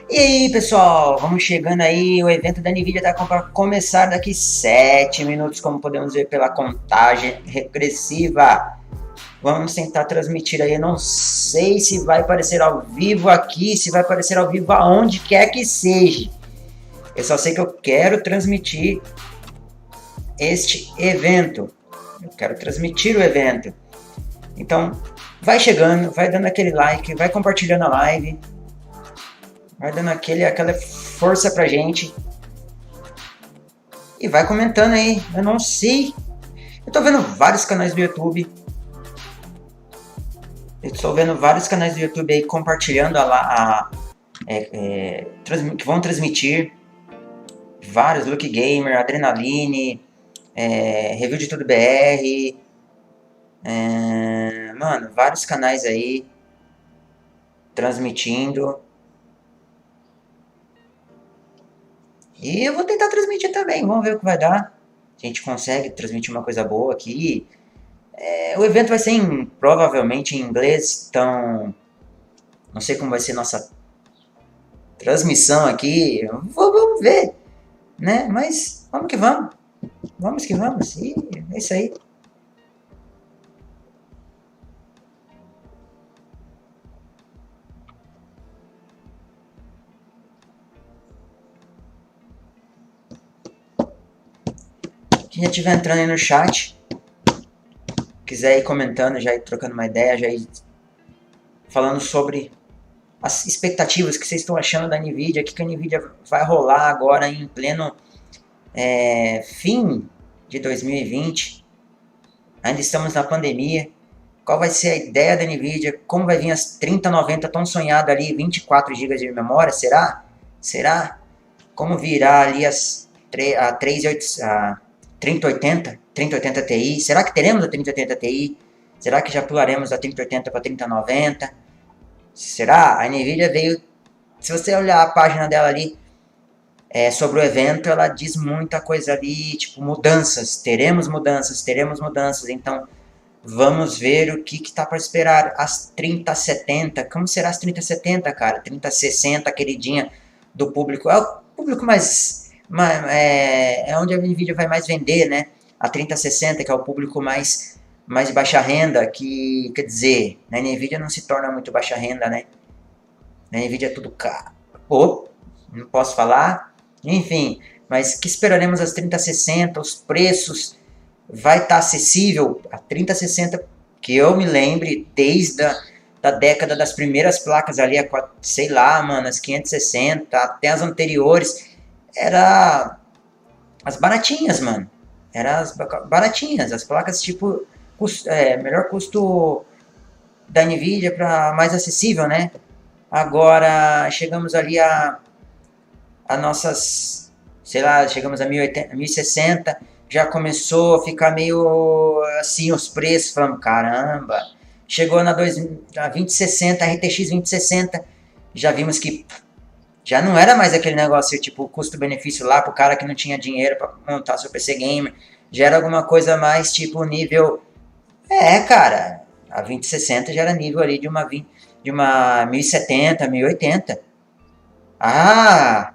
E aí, pessoal, vamos chegando aí, o evento da NVIDIA está para começar daqui 7 minutos, como podemos ver pela contagem regressiva. Vamos tentar transmitir aí, eu não sei se vai aparecer ao vivo aqui, se vai aparecer ao vivo aonde quer que seja. Eu só sei que eu quero transmitir este evento. Eu quero transmitir o evento. Então, vai chegando, vai dando aquele like, vai compartilhando a live. Vai dando aquela força pra gente. E vai comentando aí. Eu não sei. Eu tô vendo vários canais do YouTube. Aí compartilhando que vão transmitir. Vários, Look Gamer, Adrenaline, Review de Tudo BR. Mano, vários canais aí. transmitindo. E eu vou tentar transmitir também, vamos ver o que vai dar. Se a gente consegue transmitir uma coisa boa aqui. O evento vai ser provavelmente em inglês, então não sei como vai ser nossa transmissão aqui. Vamos ver, né? Mas vamos que vamos. Vamos que vamos. E é isso aí. Quem já estiver entrando aí no chat, quiser ir comentando, já ir trocando uma ideia, já ir falando sobre as expectativas que vocês estão achando da NVIDIA, o que a NVIDIA vai rolar agora em pleno fim de 2020. Ainda estamos na pandemia. Qual vai ser a ideia da NVIDIA? Como vai vir as 3090 tão sonhada ali, 24 GB de memória? Será? Será? Como virá ali a 3080 Ti? Será que teremos a 3080 Ti? Será que já pularemos da 3080 para 3090? Será? A NVIDIA veio... Se você olhar a página dela ali, sobre o evento, ela diz muita coisa ali, tipo, mudanças. Teremos mudanças, teremos mudanças. Então, vamos ver o que está para esperar. As 3070, como será as 3070, cara? 3060, queridinha do público. É o público é onde a NVIDIA vai mais vender, né? A 3060, que é o público mais de baixa renda, que, quer dizer, na NVIDIA não se torna muito baixa renda, né? Na NVIDIA é tudo caro. Não posso falar. Enfim, mas que esperaremos as 3060, os preços vai estar acessível. A 3060, que eu me lembre, desde da década das primeiras placas ali, sei lá, mano, as 560, até as anteriores, era as baratinhas, mano. Era as baratinhas, as placas tipo, melhor custo da NVIDIA para mais acessível, né? Agora, chegamos ali a nossas, sei lá, chegamos a 1080, 1060, já começou a ficar meio assim os preços, falando, caramba, chegou na 2060, RTX 2060, já vimos que já não era mais aquele negócio, tipo, custo-benefício lá pro cara que não tinha dinheiro para montar seu PC Gamer, já era alguma coisa mais, tipo, nível, cara, a 2060 já era nível ali de uma 1070, 1080, a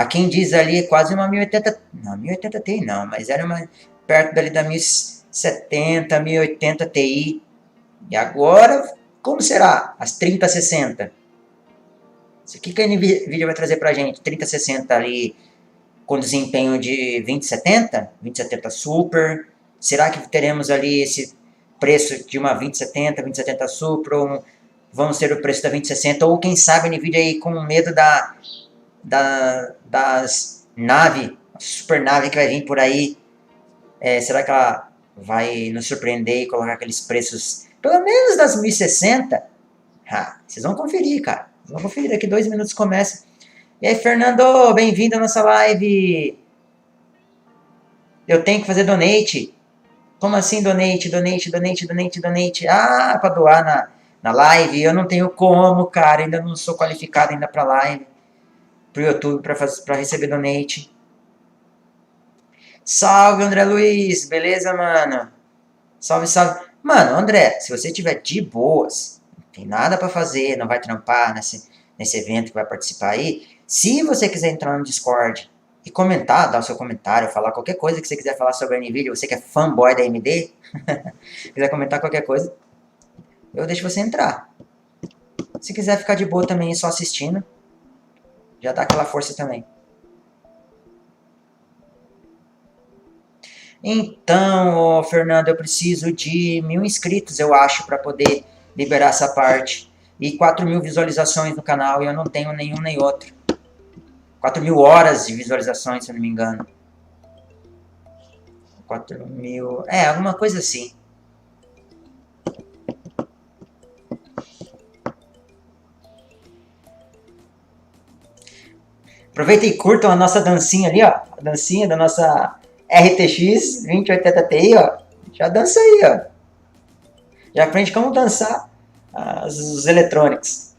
quem diz ali quase uma 1080, não, 1080 Ti não, mas era perto dali da 1070, 1080 Ti. E agora, como será? As 3060. O que a NVIDIA vai trazer pra gente? 3060 ali com desempenho de 2070? 2070 Super. Será que teremos ali esse preço de uma 2070, 2070 Super? Ou vamos ter o preço da 2060? Ou quem sabe a NVIDIA aí com medo das naves, super nave que vai vir por aí, será que ela vai nos surpreender e colocar aqueles preços, pelo menos das 1060? Vocês vão conferir, cara. Vocês vão conferir, daqui 2 minutos começa. E aí, Fernando, bem-vindo à nossa live. Eu tenho que fazer donate. Como assim donate? Pra doar na live. Eu não tenho como, cara. Ainda não sou qualificado ainda pra live. Pro YouTube para receber donate. Salve, André Luiz, beleza, mano? Salve, salve. Mano, André, se você tiver de boas, não tem nada para fazer, não vai trampar nesse evento que vai participar aí, se você quiser entrar no Discord e comentar, dar o seu comentário, falar qualquer coisa que você quiser falar sobre a NVIDIA, você que é fanboy da AMD, quiser comentar qualquer coisa, eu deixo você entrar. Se quiser ficar de boa também só assistindo, já dá aquela força também. Então, Fernando, eu preciso de 1000 inscritos, eu acho, para poder liberar essa parte. E 4.000 visualizações no canal, e eu não tenho nenhum nem outro. 4.000 horas de visualizações, se eu não me engano. 4.000... alguma coisa assim. Aproveita e curtam a nossa dancinha ali, ó. A dancinha da nossa RTX 2080 Ti, ó. Já dança aí, ó. Já aprende como dançar os eletrônicos.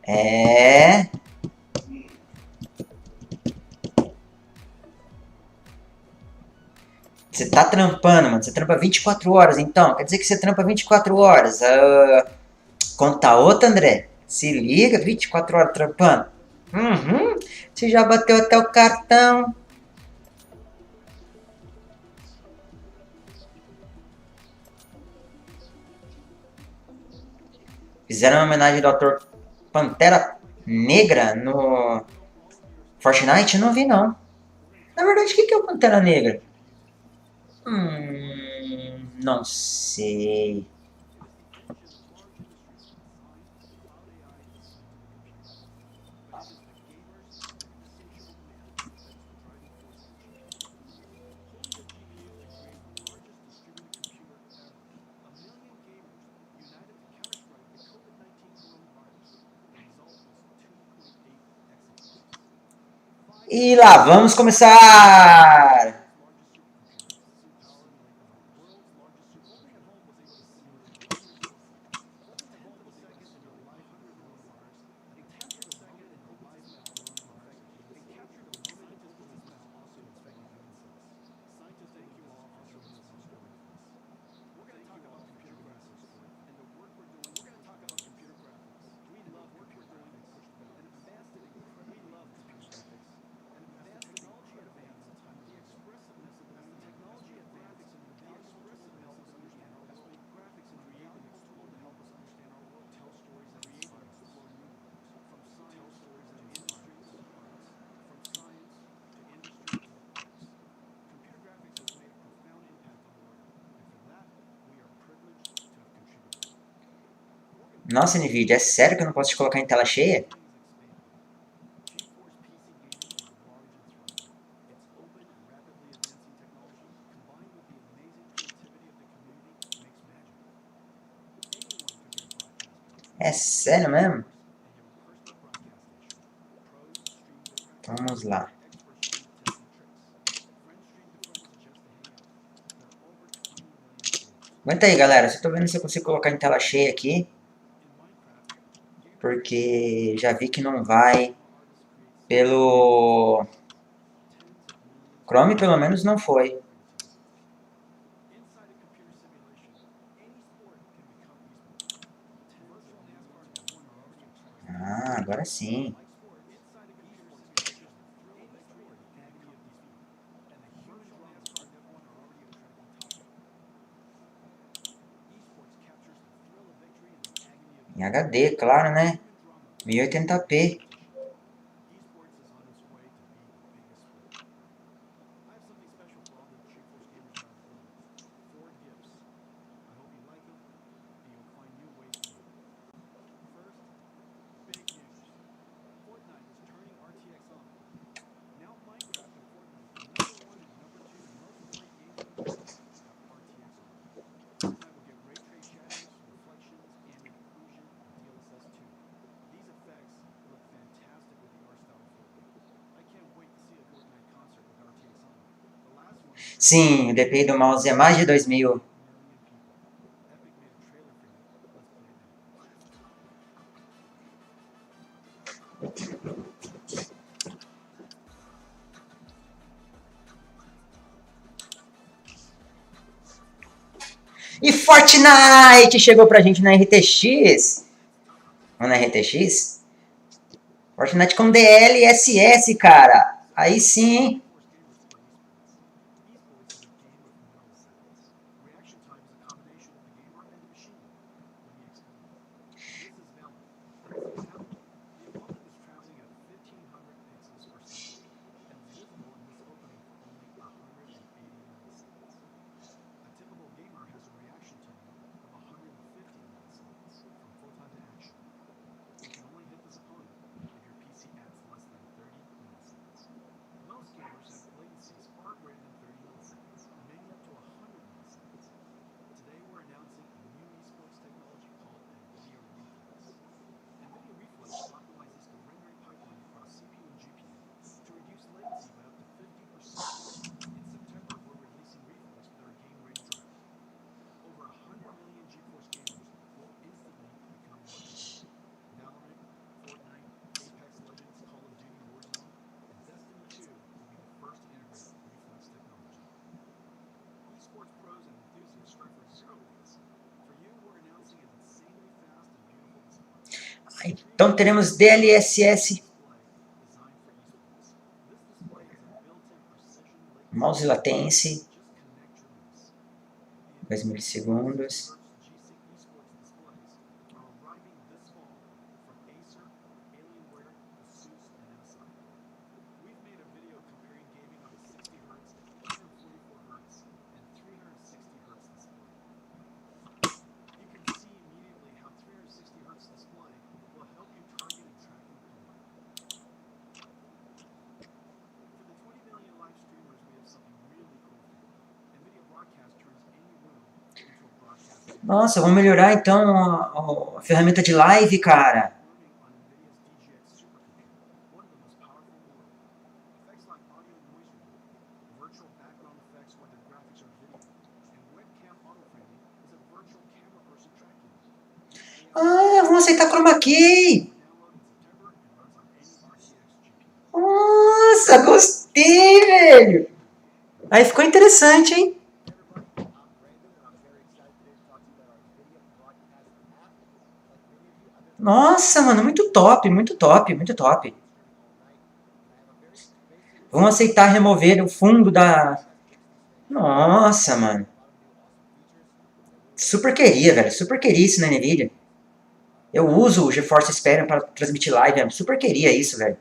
É... Você tá trampando, mano. Você trampa 24 horas, então. Quer dizer que você trampa 24 horas. Conta outra, André. Se liga, 24 horas trampando. Uhum. Você já bateu até o cartão. Fizeram uma homenagem do ator Pantera Negra no Fortnite? Não vi, não. Na verdade, o que é o Pantera Negra? Não sei. E lá, vamos começar! Nossa, NVIDIA, é sério que eu não posso te colocar em tela cheia? É sério mesmo? Vamos lá. Aguenta aí, galera. Só tô vendo se eu consigo colocar em tela cheia aqui. Porque já vi que não vai. Pelo Chrome, pelo menos, não foi. Ah, agora sim. Em HD, claro, né? 1080p. Sim, o DPI do mouse é mais de 2000. E Fortnite chegou pra gente na RTX. Ou na RTX? Fortnite com DLSS, cara. Aí sim, hein? Então teremos DLSS, mouse latência, 2 milissegundos. Nossa, vamos melhorar então a ferramenta de live, cara. Ah, vamos aceitar chroma key. Nossa, gostei, velho. Aí ficou interessante, hein? Nossa, mano, muito top, muito top, muito top. Vamos aceitar remover o fundo da... Nossa, mano. Super queria, velho. Super queria isso na NVIDIA. Eu uso o GeForce Experience para transmitir live, velho. Super queria isso, velho.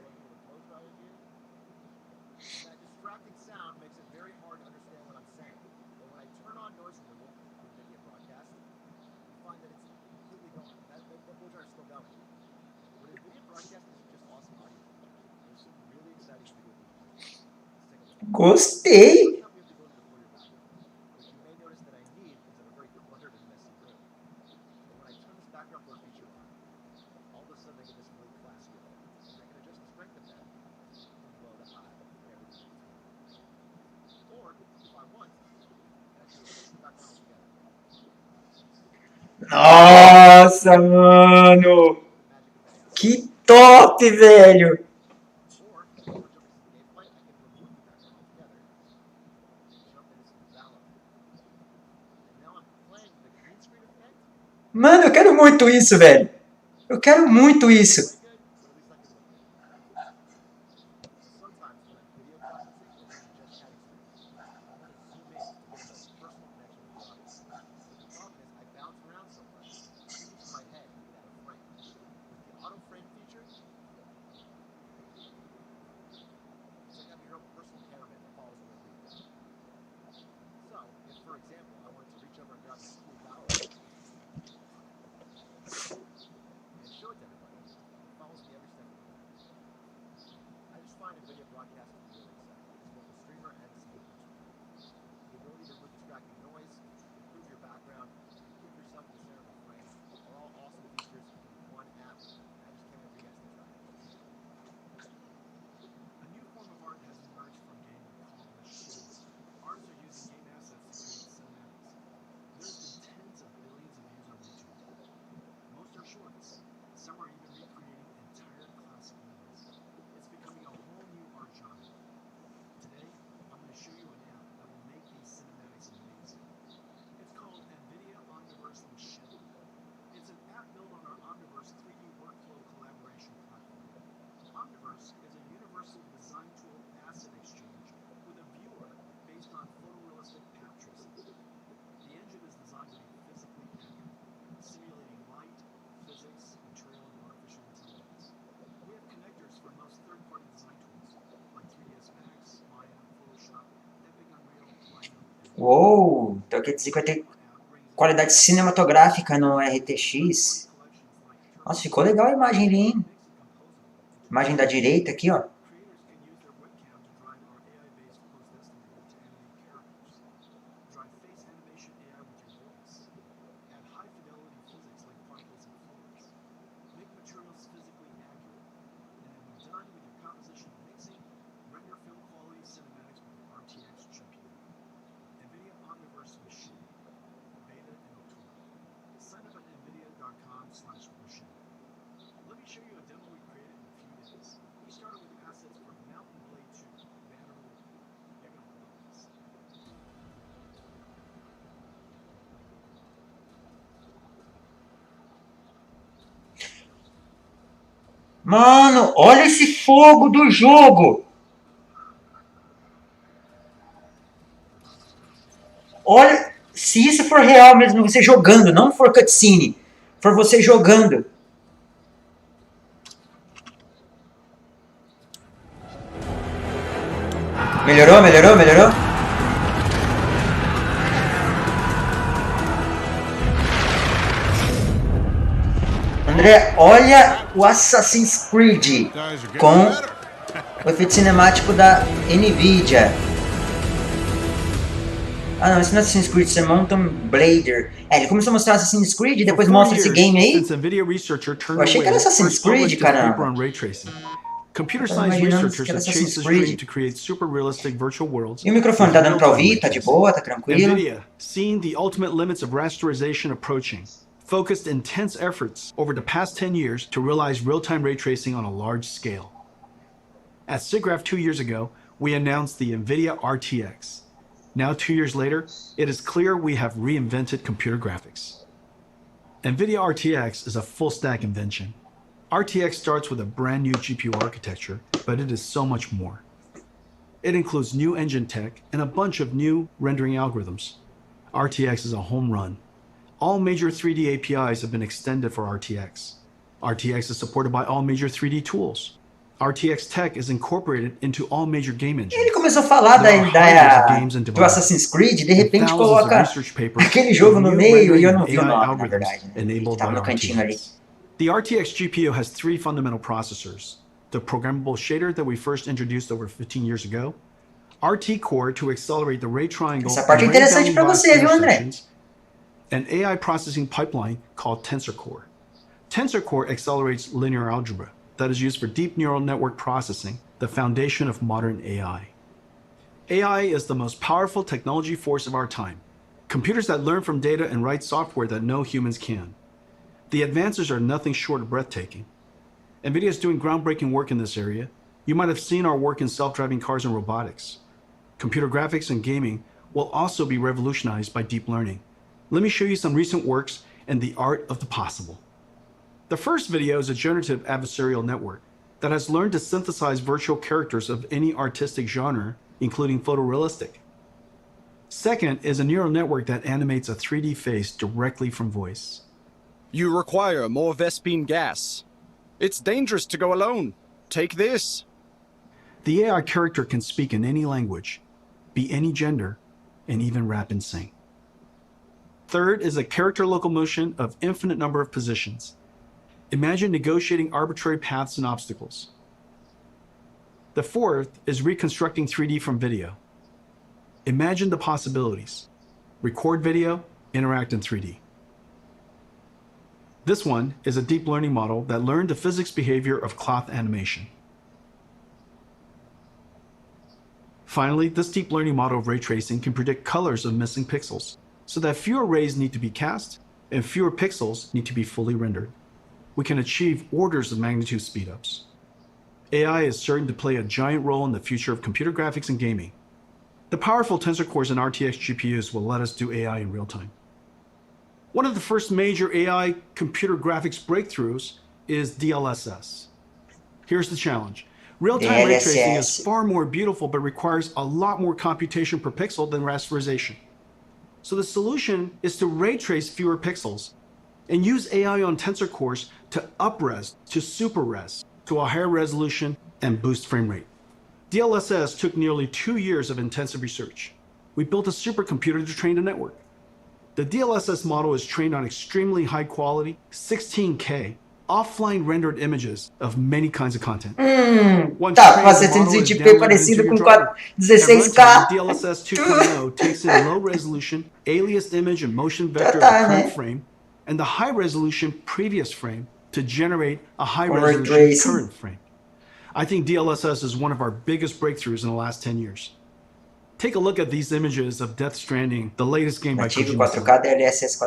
Gostei! Nossa, mano! Que top, velho! Mano, eu quero muito isso, velho! Eu quero muito isso! Uou! Então quer dizer que vai ter qualidade cinematográfica no RTX. Nossa, ficou legal a imagem ali, hein? Imagem da direita aqui, ó. Mano, olha esse fogo do jogo. Olha, se isso for real mesmo, você jogando, não for cutscene, for você jogando. Melhorou, melhorou, melhorou? André, olha o Assassin's Creed com o efeito cinemático da NVIDIA. Ah não, esse não é Assassin's Creed, isso é Mountain Blader. É, ele começou a mostrar Assassin's Creed e depois mostra esse game aí. Eu achei que era Assassin's Creed, caramba. Computer science researchers have chased this dream to create super realistic virtual worlds. E o microfone tá dando pra ouvir? Tá de boa? Tá tranquilo? NVIDIA, seeing the ultimate limits of rasterization approaching, focused intense efforts over the past 10 years to realize real-time ray tracing on a large scale. At SIGGRAPH 2 years ago, we announced the NVIDIA RTX. Now 2 years later, it is clear we have reinvented computer graphics. NVIDIA RTX is a full-stack invention. RTX starts with a brand new GPU architecture, but it is so much more. It includes new engine tech and a bunch of new rendering algorithms. RTX is a home run. All major 3D APIs have been extended for RTX. RTX is supported by all major 3D tools. RTX tech is incorporated into all major game engines. Ele começou a falar do Assassin's Creed, de repente coloca aquele jogo no meio e eu não vi o nome, na verdade. Né? Ele tava no cantinho ali. The RTX GPU has 3 fundamental processors. The programmable shader that we first introduced over 15 years ago, RT Core to accelerate the ray triangle Essa parte é interessante para você, viu, André? An AI processing pipeline called Tensor Core. Tensor Core accelerates linear algebra that is used for deep neural network processing, the foundation of modern AI. AI is the most powerful technology force of our time. Computers that learn from data and write software that no humans can. The advances are nothing short of breathtaking. NVIDIA is doing groundbreaking work in this area. You might have seen our work in self-driving cars and robotics. Computer graphics and gaming will also be revolutionized by deep learning. Let me show you some recent works and the art of the possible. The first video is a generative adversarial network that has learned to synthesize virtual characters of any artistic genre, including photorealistic. Second is a neural network that animates a 3D face directly from voice. You require more Vespine gas. It's dangerous to go alone. Take this. The AI character can speak in any language, be any gender, and even rap and sing. Third is a character locomotion of infinite number of positions. Imagine negotiating arbitrary paths and obstacles. The fourth is reconstructing 3D from video. Imagine the possibilities. Record video, interact in 3D. This one is a deep learning model that learned the physics behavior of cloth animation. Finally, this deep learning model of ray tracing can predict colors of missing pixels, so that fewer rays need to be cast and fewer pixels need to be fully rendered. We can achieve orders of magnitude speedups. AI is certain to play a giant role in the future of computer graphics and gaming. The powerful tensor cores and RTX GPUs will let us do AI in real time. One of the first major AI computer graphics breakthroughs is DLSS. Here's the challenge. Real-time ray tracing is far more beautiful but requires a lot more computation per pixel than rasterization. So the solution is to ray trace fewer pixels and use AI on tensor cores to up-res to super-res to a higher resolution and boost frame rate. DLSS took nearly 2 years of intensive research. We built a supercomputer to train the network. The DLSS model is trained on extremely high quality, 16K, offline rendered images of many kinds of content. Tá, você tem 1080p parecido com 16K. DLSS 2.0 takes in low resolution, aliased image and motion vector of the current frame, and the high resolution previous frame to generate a high resolution current frame. I think DLSS is one of our biggest breakthroughs in the last 10 years. Take a look at these images of Death Stranding, the latest game by CODIGO.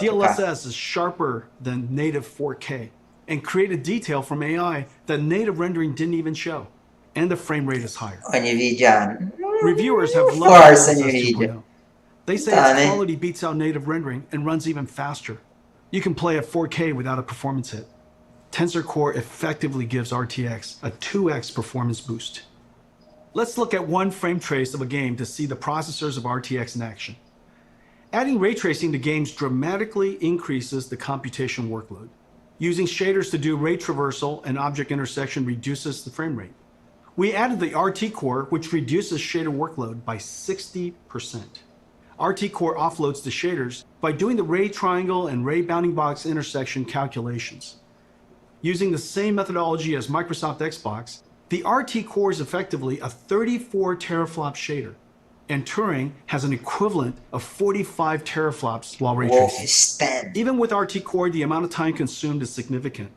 DLSS is sharper than native 4K and created detail from AI that native rendering didn't even show. And the frame rate is higher. NVIDIA. Reviewers have loved DLSS 2.0. They say its quality beats out native rendering and runs even faster. You can play at 4K without a performance hit. Tensor Core effectively gives RTX a 2x performance boost. Let's look at one frame trace of a game to see the processors of RTX in action. Adding ray tracing to games dramatically increases the computation workload. Using shaders to do ray traversal and object intersection reduces the frame rate. We added the RT Core, which reduces shader workload by 60%. RT Core offloads the shaders by doing the ray triangle and ray bounding box intersection calculations. Using the same methodology as Microsoft Xbox, the RT Core is effectively a 34 teraflop shader, and Turing has an equivalent of 45 teraflops while ray tracing. Even with RT Core, the amount of time consumed is significant,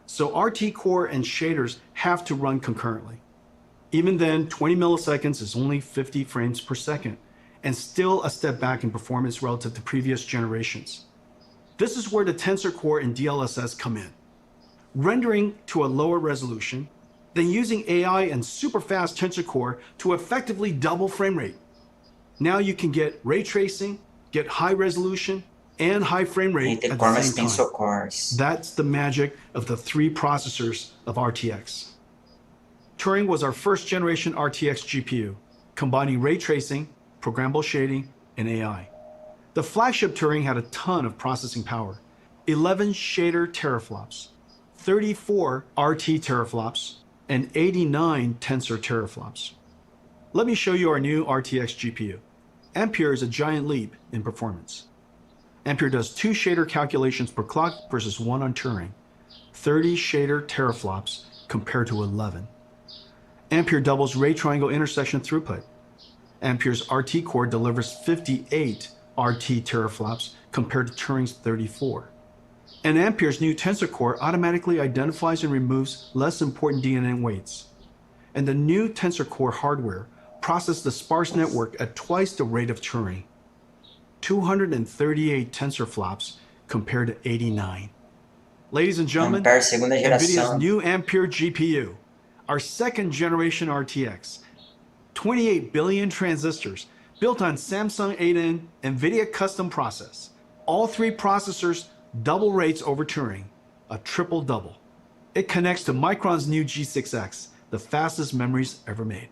so RT Core and shaders have to run concurrently. Even then, 20 milliseconds is only 50 frames per second, and still a step back in performance relative to previous generations. This is where the Tensor Core and DLSS come in. Rendering to a lower resolution, then using AI and super fast Tensor Core to effectively double frame rate. Now you can get ray tracing, get high resolution, and high frame rate at the same time. That's the magic of the 3 processors of RTX. Turing was our first generation RTX GPU, combining ray tracing, programmable shading, and AI. The flagship Turing had a ton of processing power, 11 shader teraflops, 34 RT teraflops, and 89 tensor teraflops. Let me show you our new RTX GPU. Ampere is a giant leap in performance. Ampere does 2 shader calculations per clock versus 1 on Turing, 30 shader teraflops compared to 11. Ampere doubles ray triangle intersection throughput. Ampere's RT Core delivers 58 RT teraflops compared to Turing's 34. And Ampere's new Tensor Core automatically identifies and removes less important DNA weights. And the new Tensor Core hardware processes the sparse network at twice the rate of Turing. 238 tensor flops compared to 89. Ladies and gentlemen, NVIDIA's new Ampere GPU, our second generation RTX, 28 billion transistors built on Samsung 8N NVIDIA custom process. All 3 processors double rates over Turing, a triple double. It connects to Micron's new G6X, the fastest memories ever made.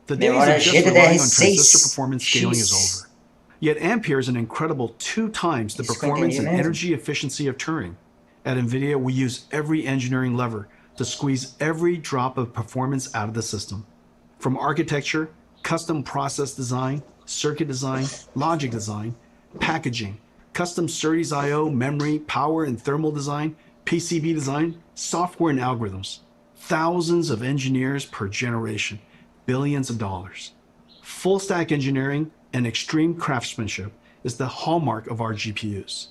The days of just relying on transistor performance scaling is over. Yet Ampere is an incredible 2 times the performance and energy efficiency of Turing. At NVIDIA, we use every engineering lever to squeeze every drop of performance out of the system. From architecture, custom process design, circuit design, logic design, packaging, custom SerDes I/O, memory, power and thermal design, PCB design, software and algorithms. Thousands of engineers per generation, billions of dollars. Full stack engineering and extreme craftsmanship is the hallmark of our GPUs.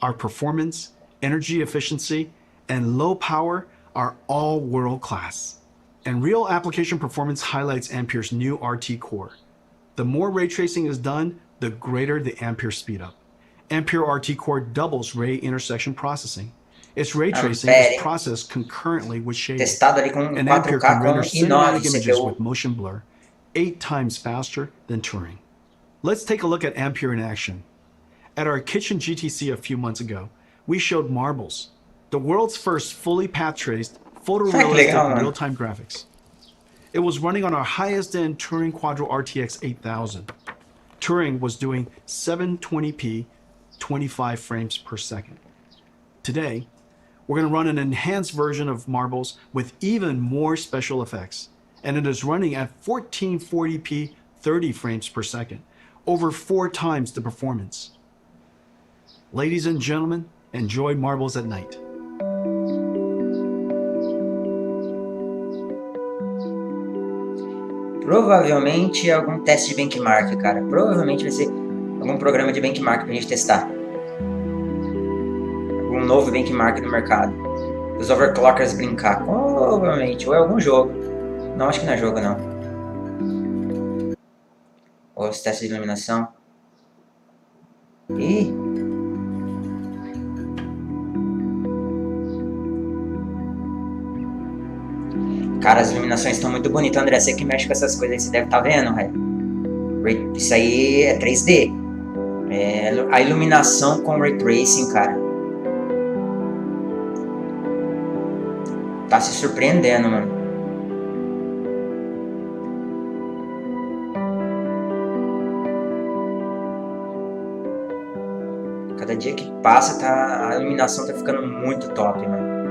Our performance, energy efficiency, and low power are all world-class. And real application performance highlights Ampere's new RT Core. The more ray tracing is done, the greater the Ampere speedup. Ampere RT Core doubles ray intersection processing. Its ray tracing is processed concurrently with shading. And Ampere can render cinematic images with motion blur 8 times faster than Turing. Let's take a look at Ampere in action. At our kitchen GTC a few months ago, we showed Marbles, the world's first fully path-traced, photorealistic real-time graphics. It was running on our highest-end Turing Quadro RTX 8000. Turing was doing 720p, 25 frames per second. Today, we're going to run an enhanced version of Marbles with even more special effects, and it is running at 1440p, 30 frames per second, over 4 times the performance. Ladies and gentlemen, enjoy Marbles at night. Provavelmente algum teste de benchmark, cara. Provavelmente vai ser algum programa de benchmark pra gente testar. Algum novo benchmark no mercado. Os overclockers brincar. Provavelmente. Ou é algum jogo. Não, acho que não é jogo, não. Ou os testes de iluminação. Ih! Cara, as iluminações estão muito bonitas, André. Você que mexe com essas coisas aí, você deve estar vendo, velho. Isso aí é 3D. É a iluminação com Ray Tracing, cara. tá se surpreendendo, mano. Cada dia que passa, a iluminação tá ficando muito top, mano.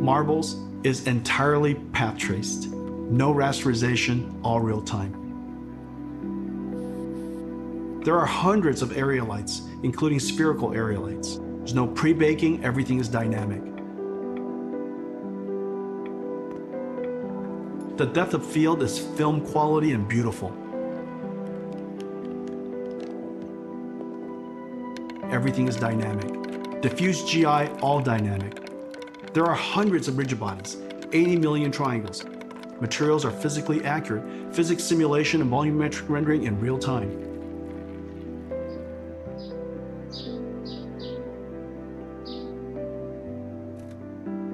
Marbles is entirely path traced. No rasterization, all real time. There are hundreds of area lights, including spherical area lights. There's no pre-baking, everything is dynamic. The depth of field is film quality and beautiful. Everything is dynamic. Diffuse GI, all dynamic. There are hundreds of rigid bodies, 80 million triangles. Materials are physically accurate, physics simulation and volumetric rendering in real time.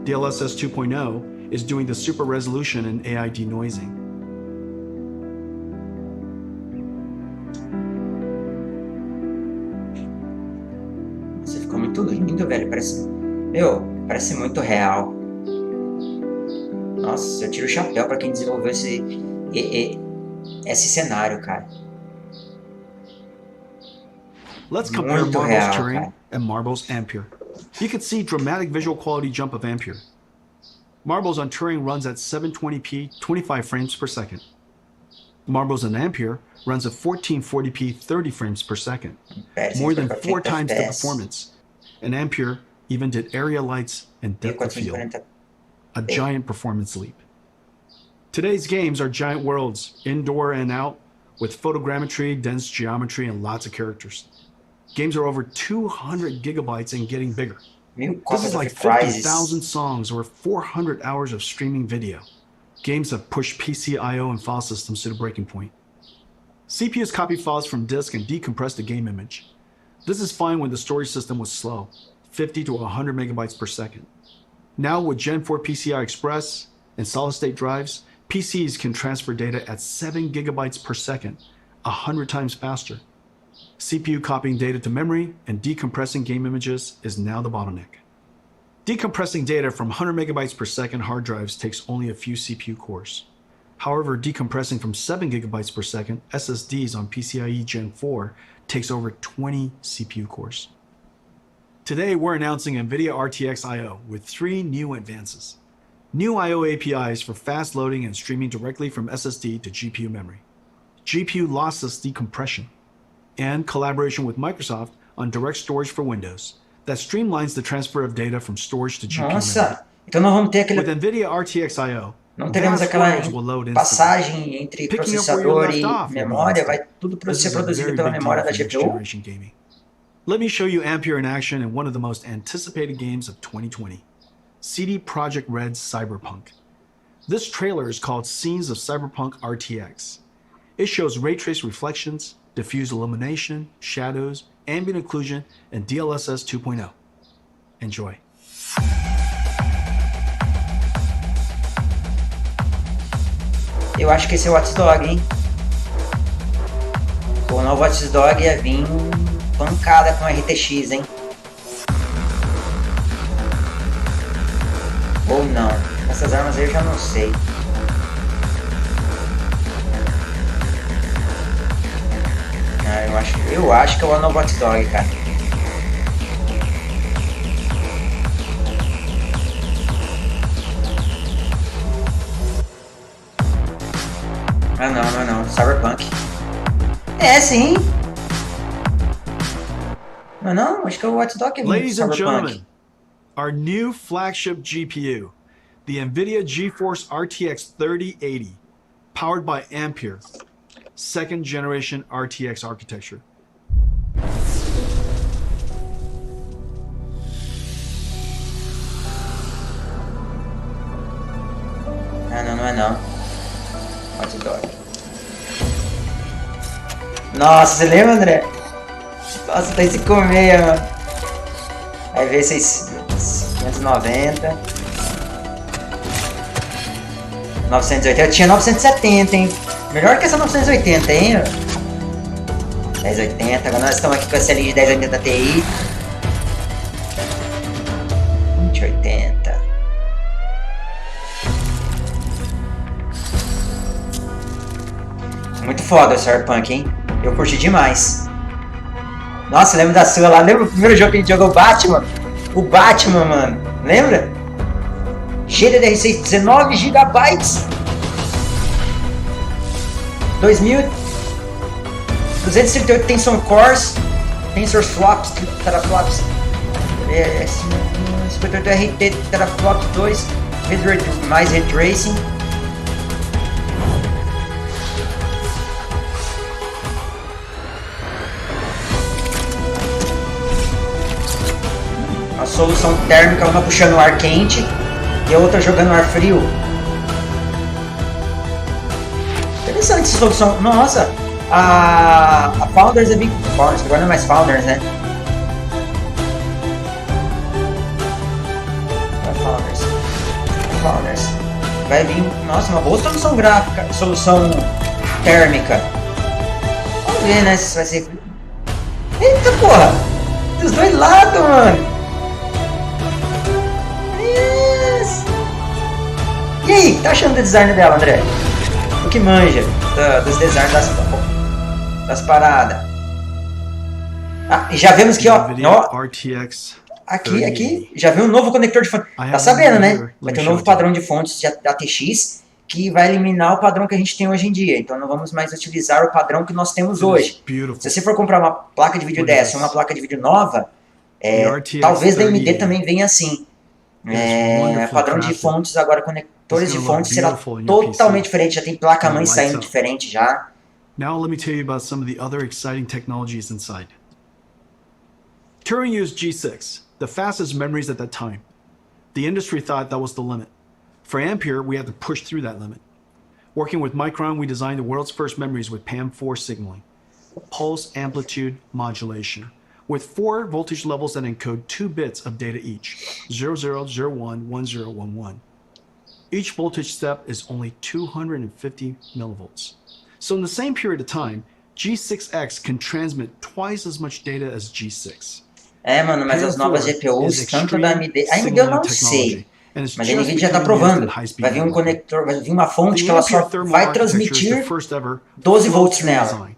DLSS 2.0 is doing the super resolution and AI denoising. Nossa, ficou muito lindo, velho. Parece muito real. Nossa, eu tiro o chapéu pra quem desenvolveu esse cenário, cara. Let's compare Muito Marbles real, Turing cara. and Marbles Ampere. You can see dramatic visual quality jump of Ampere. Marbles on Turing runs at 720p, 25 frames per second. Marbles on Ampere runs at 1440p, 30 frames per second. More than 4 times the performance. And Ampere even did area lights and depth of field. A giant performance leap. Today's games are giant worlds, indoor and out, with photogrammetry, dense geometry, and lots of characters. Games are over 200 gigabytes and getting bigger. This is like 50,000 songs or 400 hours of streaming video. Games have pushed PC I/O and file systems to the breaking point. CPUs copy files from disk and decompress the game image. This is fine when the storage system was slow, 50 to 100 megabytes per second. Now with Gen 4 PCI Express and solid-state drives, PCs can transfer data at 7 gigabytes per second, 100 times faster. CPU copying data to memory and decompressing game images is now the bottleneck. Decompressing data from 100 megabytes per second hard drives takes only a few CPU cores. However, decompressing from 7 gigabytes per second SSDs on PCIe Gen 4 takes over 20 CPU cores. Today, we're announcing NVIDIA RTX I/O with 3 new advances. New I/O APIs for fast loading and streaming directly from SSD to GPU memory. GPU lossless decompression. And collaboration with Microsoft on direct storage for Windows that streamlines the transfer of data from storage to GPU memory. Nossa, então não vamos ter aquele... With NVIDIA RTX I/O, Não teremos aquela passagem entre processador e memória, vai tudo ser produzido pela memória da GPU. Let me show you Ampere in action in one of the most anticipated games of 2020, CD Projekt Red's Cyberpunk. This trailer is called Scenes of Cyberpunk RTX. It shows ray trace reflections, diffuse illumination, shadows, ambient occlusion, and DLSS 2.0. Enjoy. Eu acho que esse é o Watch Dog, hein? O novo Watch Dog ia vir pancada com RTX, hein? Ou não. Essas armas aí eu já não sei. Ah, eu acho que é o novo Watch Dog, cara. Ah não, Cyberpunk. É sim. Não, acho que é o Watch Dog que vem Ladies and Cyberpunk. gentlemen, our new flagship GPU, the NVIDIA GeForce RTX 3080, powered by Ampere, second generation RTX architecture. Não é não. Watch Dog. Nossa, você lembra, André? Nossa, tá esse comer, mano. Aí veio 590. 980. Eu tinha 970, hein? Melhor que essa 980, hein? 1080. Agora nós estamos aqui com a SLI de 1080 Ti. 2080. Muito foda o Cyberpunk, hein? Eu curti demais. Nossa, lembro da sua lá. Lembra o primeiro jogo que a gente jogou? Batman? O Batman, mano. Lembra? GDDR6, 19 GB. 2238 Tensor Cores. Tensor Flops, Teraflops. 58 RT, Teraflops 2. Mais Ray Tracing. A solução térmica, uma puxando o ar quente e a outra jogando ar frio. Interessante essa solução. Nossa, a Founders é bem... Founders, agora não é mais Founders, né? Founders. Vai vir, nossa, uma boa solução gráfica, solução térmica. Vamos ver, né, se vai ser... Eita, porra! Dos dois lados, mano! E aí, o que tá achando do design dela, André? O que manja dos designs das paradas? Ah, e já vemos que, ó, aqui, já viu um novo conector de fonte. Tá sabendo, né? Vai ter um novo padrão de fontes da ATX que vai eliminar o padrão que a gente tem hoje em dia. Então não vamos mais utilizar o padrão que nós temos hoje. Se você for comprar uma placa de vídeo dessa, uma placa de vídeo nova, talvez da AMD também venha assim. Padrão de fontes agora, conectores de fontes será totalmente diferente. Já tem placa-mãe saindo diferente já. Now let me tell you about some of the other exciting technologies inside. Turing used G6, the fastest memories at that time. The industry thought that was the limit. For Ampere, we had to push through that limit. Working with Micron, we designed the world's first memories with PAM4 signaling, pulse amplitude modulation, with 4 voltage levels that encode 2 bits of data each, 00, 01, 1011. Each voltage step is only 250 millivolts. So in the same period of time, G6X can transmit twice as much data as G6. Mano, mas as novas GPUs, tanto da AMD... A AMD eu não sei, mas a NVIDIA já está provando. Vai vir um conector, vai vir uma fonte que ela só vai transmitir 12 volts nela.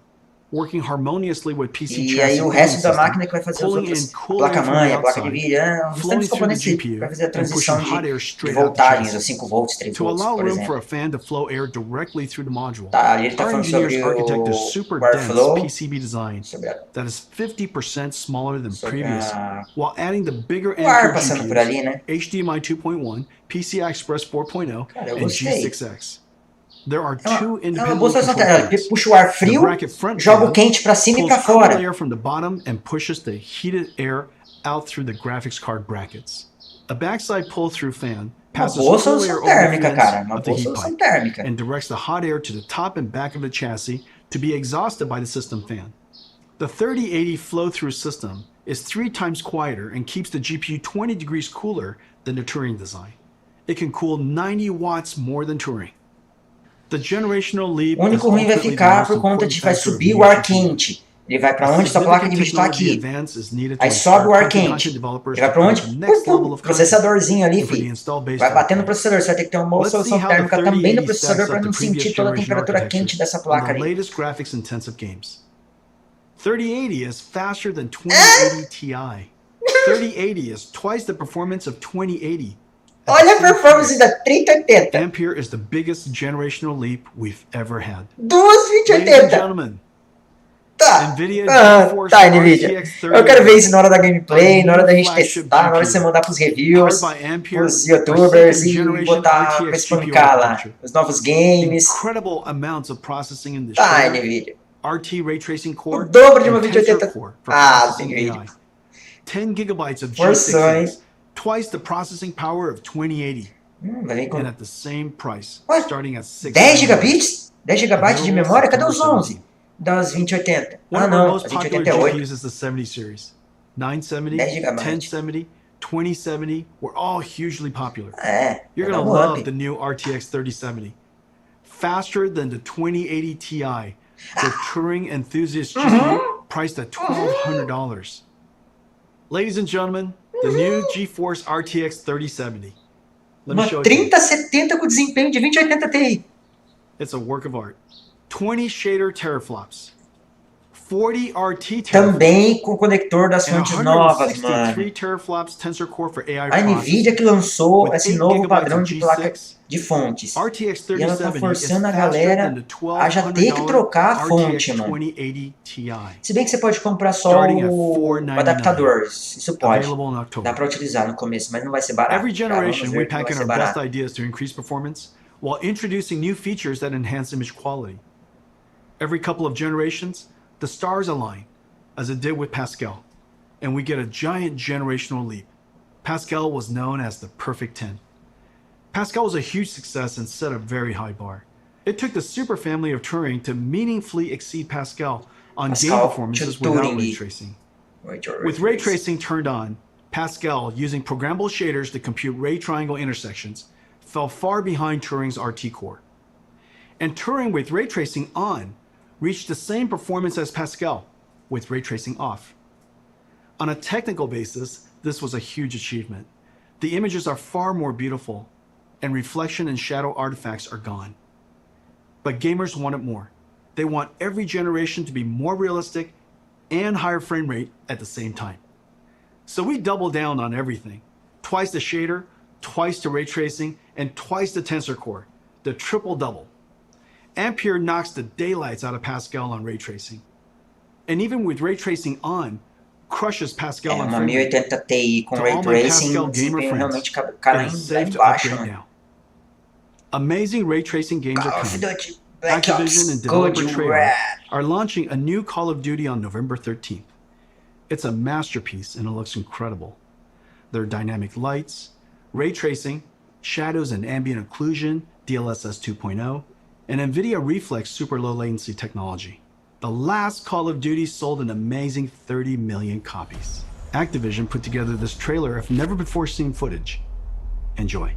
E aí o resto da máquina que vai fazer as outras, placa-mãe, a placa de vídeo, os tantos componentes que vai fazer a transição de voltagens, a 5 volts, 3 volts, por exemplo. Tá, ali ele está falando sobre o Airflow, sobre o ar passando por ali, né? HDMI 2.1, PCI Express 4.0 Cara, eu and gostei. G6X. There are two É uma independent boa solução. control Ele plans. puxa o ar frio, The bracket front joga o fan quente para cima e pulls para cool fora. air from the bottom and pushes the heated air out through the graphics card brackets. A backside pull-through fan Uma passes boa cool air solução over the térmica, fence cara. Uma of the boa heat solução pipe térmica. and directs the hot air to the top and back of the chassis to be exhausted by the system fan. The 3080 flow-through system is 3 times quieter and keeps the GPU 20 degrees cooler than the Turing design. It can cool 90 watts more than Turing. The generational leap O único ruim vai ficar por conta de vai subir o ar quente. Ele vai para onde? Sua placa de vídeo está aqui. Aí sobe o ar quente. Ele vai para onde? Processadorzinho ali, filho. Vai bater no processador. Você vai ter que ter uma boa solução térmica também no processador para não sentir toda a temperatura quente dessa placa ali. 3080 is faster than 2080 Ti. 3080 is twice the performance of 2080. Olha a performance da 3080. Ampere is the biggest generational leap we've ever had. Duas Ladies and 2080. gentlemen, Tá. NVIDIA GeForce Tá, NVIDIA. RTX Eu quero ver isso na hora da gameplay, na hora da gente testar, na hora de você mandar pros reviews, pros youtubers e botar pra explicar lá os novos games. Incredible amounts of processing in the Tá, share, NVIDIA. RT ray tracing O core, dobro de uma and 2080. Tensor core for Ah, processing NVIDIA. AI. 10 gigabytes of Forçou, hein? G6X, twice the processing power of 2080, Vai vir com and at the same price, Ué, starting at 6 10 gigabits? 10 GB de memória? Cadê os 11? das 2080. One Ah, of our não, most a popular 2080 é 8. GPUs is the 70 series. 970, 10 GB. 1070, 2070 were all hugely popular. É, You're vai dar going to um love up. the new RTX 3070. Faster than the 2080 Ti, the Turing enthusiast GPU priced at $1,200. Ladies and gentlemen, the new GeForce RTX 3070. Let me Uma show it to you. 3070 com desempenho de 2080 Ti. It's a work of art. 20 shader teraflops. 40 RT teraflops. Também com o conector das And fontes novas, 163 mano. teraflops tensor core for AI A NVIDIA que lançou esse novo padrão de placa de fontes. RTX E ela tá 3070 is forçando a faster than galera the a já ter que trocar a fonte, RTX mano. 2080 Ti. Se bem que você pode comprar só Starting at o $499. adaptador. Isso pode. Available in Dá October. pra utilizar no começo, mas não vai ser barato. Every Já vamos generation, ver we que não pack vai in ser our best barato. ideas to increase performance while introducing new features that enhance image quality. Every couple of generations, the stars align, as it did with Pascal, and we get a giant generational leap. Pascal was known as the perfect 10. Pascal was a huge success and set a very high bar. It took the super family of Turing to meaningfully exceed Pascal on game performances without ray tracing. With ray tracing turned on, Pascal, using programmable shaders to compute ray triangle intersections, fell far behind Turing's RT core. And Turing with ray tracing on reached the same performance as Pascal with ray tracing off. On a technical basis, this was a huge achievement. The images are far more beautiful, and reflection and shadow artifacts are gone. But gamers want it more. They want every generation to be more realistic and higher frame rate at the same time. So we double down on everything. Twice the shader, twice the ray tracing, and twice the tensor core. The triple double. Ampere knocks the daylights out of Pascal on ray tracing. And even with ray tracing on, crushes Pascal on uma frame rate. 1080 Ti com To ray all my tracing, Pascal o gamer desempenho friends, realmente cai lá it is lá safe to embaixo, upgrade mano. now. Amazing ray tracing games are Call of coming. Duty Black Activision Ops, and developer CODIGO, Treyarch are launching a new Call of Duty on November 13th. It's a masterpiece and it looks incredible. There are dynamic lights, ray tracing, shadows and ambient occlusion, DLSS 2.0, and NVIDIA Reflex super low latency technology. The last Call of Duty sold an amazing 30 million copies. Activision put together this trailer of never before seen footage. Enjoy.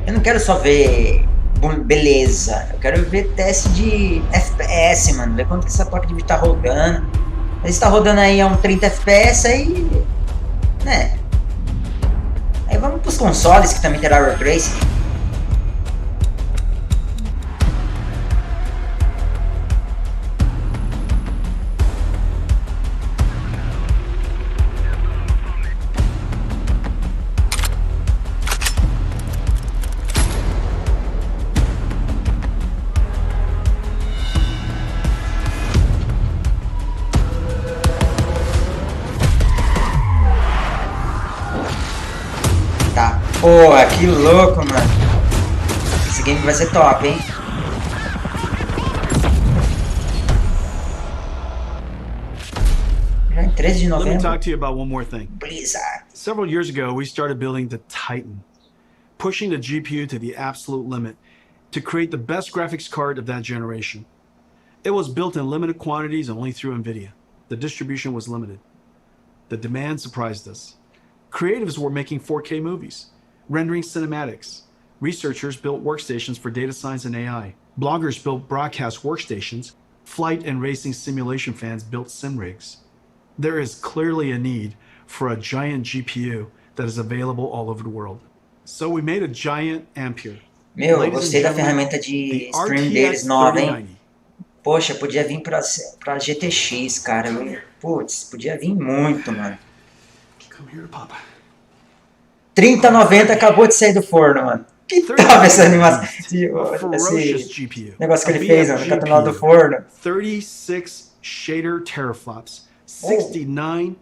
Eu não quero só ver beleza, eu quero ver teste de FPS, mano, ver quanto que essa placa de vídeo tá rodando. Se tá rodando aí a um 30 FPS, aí, né, aí vamos pros consoles que também terá Ray Tracing. Porra, que louco, mano. Esse game vai ser top, hein? Já em 13 de novembro. Let me talk to you about one more thing. Blizzard. Several years ago, we started building the Titan, pushing the GPU to the absolute limit to create the best graphics card of that generation. It was built in limited quantities only through NVIDIA. The distribution was limited. The demand surprised us. Creatives were making 4K movies, rendering cinematics. Researchers built workstations for data science and AI. Bloggers built broadcast workstations. Flight and racing simulation fans built sim rigs. There is clearly a need for a giant GPU that is available all over the world. So we made a giant Ampere. Meu, eu gostei da ferramenta de stream deles nova, hein? Poxa, podia vir pra GTX, cara. Putz, podia vir muito, mano. Come here, Papa. 3090 acabou de sair do forno, mano. Que tava essa animação, esse negócio que ele fez, mano, no canal do forno. 36 shader teraflops, 69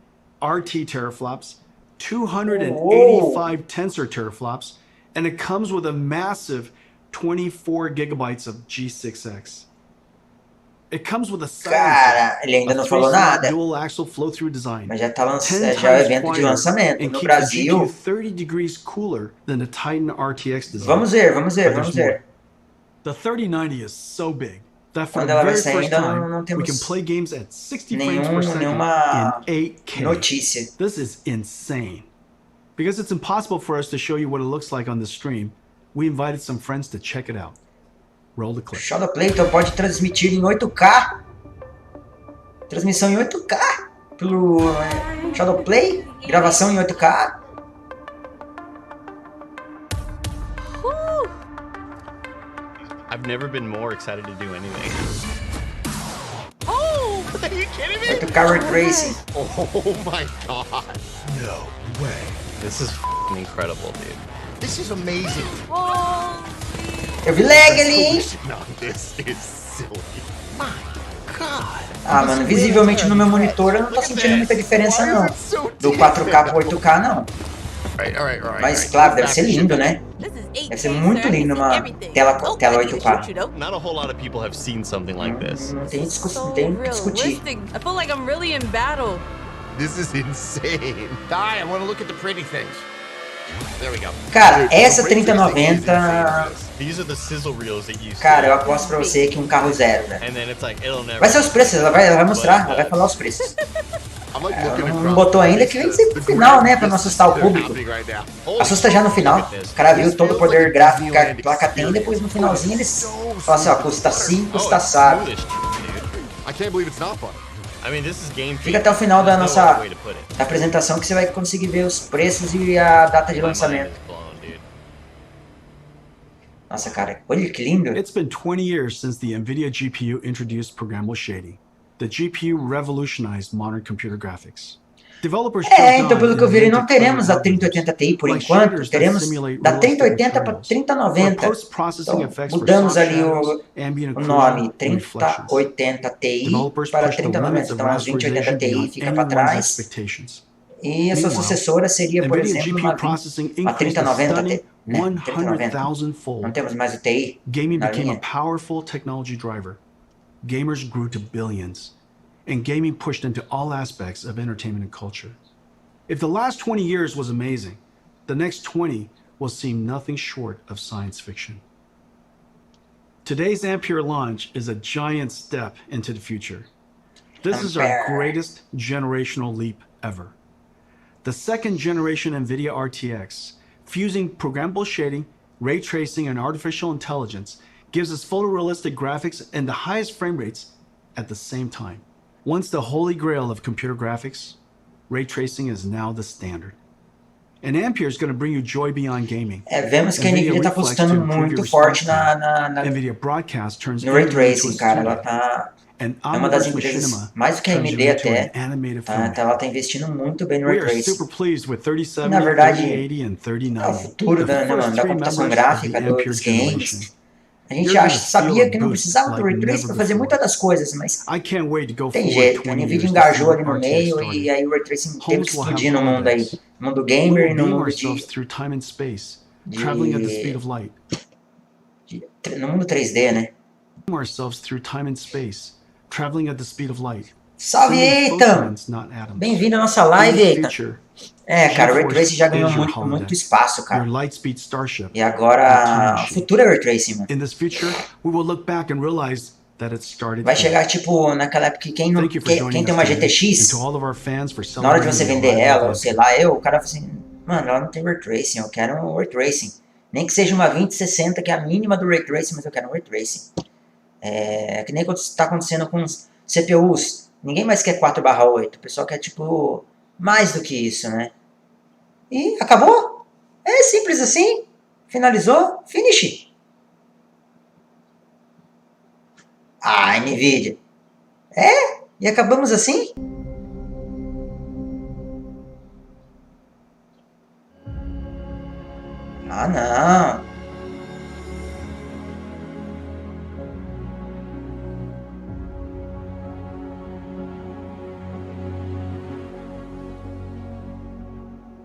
RT teraflops, 285 tensor teraflops, and it comes with a massive 24 gigabytes of G6X. It comes with a Cara, ele ainda não falou nada. Dual axle flow through design. Mas já tá já é o evento de lançamento no Brasil. 30 degrees cooler than the Titan RTX design. Vamos ver, vamos ver, vamos ver. The 3090 is so big, that for Quando the ela vai very sair, first ainda time, não we can temos play games at 60 frames per second nenhuma in 8K. notícia. This is insane. Because it's impossible for us to show you what it looks like on the stream, we invited some friends to check it out. Roll the clip. Shadowplay então pode transmitir em 8K. Transmissão em 8K pelo Shadowplay. Gravação em 8K. I've never been more excited to do anything. Oh! Are you kidding me? 8K Ray Tracing. Oh my god. No way. This is f***ing incredible, dude. This is amazing. Oh! Eu vi lag ali, hein? No, this is silly. My God. Ah, mano, visivelmente no meu monitor eu não tô sentindo muita diferença não. Do 4K pro 8K não. Mas claro, deve ser lindo, né? Deve ser muito lindo uma tela 8K. Not a whole lot of people have seen something like this. Não tem o que discutir. I feel like I'm really in battle. This is insane. Di, I want to look at the pretty things. There we go. Cara, essa 3090... These are the sizzle reels that you see. Cara, eu aposto pra você que um carro zero, velho. And then it's like, it'll never... Vai ser os preços, ela vai mostrar, ela vai falar os preços. Não botou ainda, que vem sempre pro final, né? Pra não assustar o público. Assusta já no final. O cara viu todo o poder gráfico que a placa tem e depois no finalzinho eles falam assim, ó, custa 5, custa assado. Fica até o final da nossa apresentação que você vai conseguir ver os preços e a data de lançamento. Nossa, cara, olha que lindo. It's been 20 years since the NVIDIA GPU introduced programmable shading. The GPU revolutionized modern computer graphics. Developers então pelo que eu vi, não teremos a 3080 Ti por enquanto, teremos da 3080 para 3090. Então, mudamos ali o nome 3080 Ti para 3090. Então as 2080 Ti fica para trás. E a sua sucessora seria, por exemplo, uma 3090 Ti. Né? 3090. Não temos mais o Ti Gaming na became a linha. powerful technology driver. Gamers grew to billions, and gaming pushed into all aspects of entertainment and culture. If the last 20 years was amazing, the next 20 will seem nothing short of science fiction. Today's Ampere launch is a giant step into the future. This is our greatest generational leap ever. The second generation NVIDIA RTX, fusing programmable shading, ray tracing, and artificial intelligence, gives us photorealistic graphics and the highest frame rates at the same time. Once the holy grail of computer graphics, ray tracing is now the standard. And Ampere is going to bring you joy beyond gaming. Vemos que a NVIDIA está apostando muito forte NVIDIA Broadcast turns no Ray Tracing, cara. Ela tá... É uma das empresas, mais do que a AMD até, ela tá investindo muito bem no Ray Tracing. E, na verdade, é o futuro da computação gráfica, dos games. A gente sabia que não precisava do Ray Tracing para fazer muitas das coisas, mas tem jeito. A NVIDIA engajou ali no meio e aí o Ray Tracing teve que explodir no mundo aí. No mundo gamer e no mundo no mundo 3D, né? Salve, Eitan! Bem-vindo à nossa live, Eitan! Cara, o Ray Tracing já ganhou muito espaço, cara. E agora, o futuro é Ray Tracing, mano. Vai chegar, tipo, naquela época que quem tem uma GTX, na hora de você vender ela, ou sei lá, o cara fala assim, mano, ela não tem Ray Tracing, eu quero um Ray Tracing. Nem que seja uma 2060, que é a mínima do Ray Tracing, mas eu quero um Ray Tracing. É que nem está acontecendo com os CPUs. Ninguém mais quer 4/8. O pessoal quer, tipo, mais do que isso, né? E acabou. É simples assim. Finalizou. Finish. Ah, NVIDIA. E acabamos assim? Ah, não.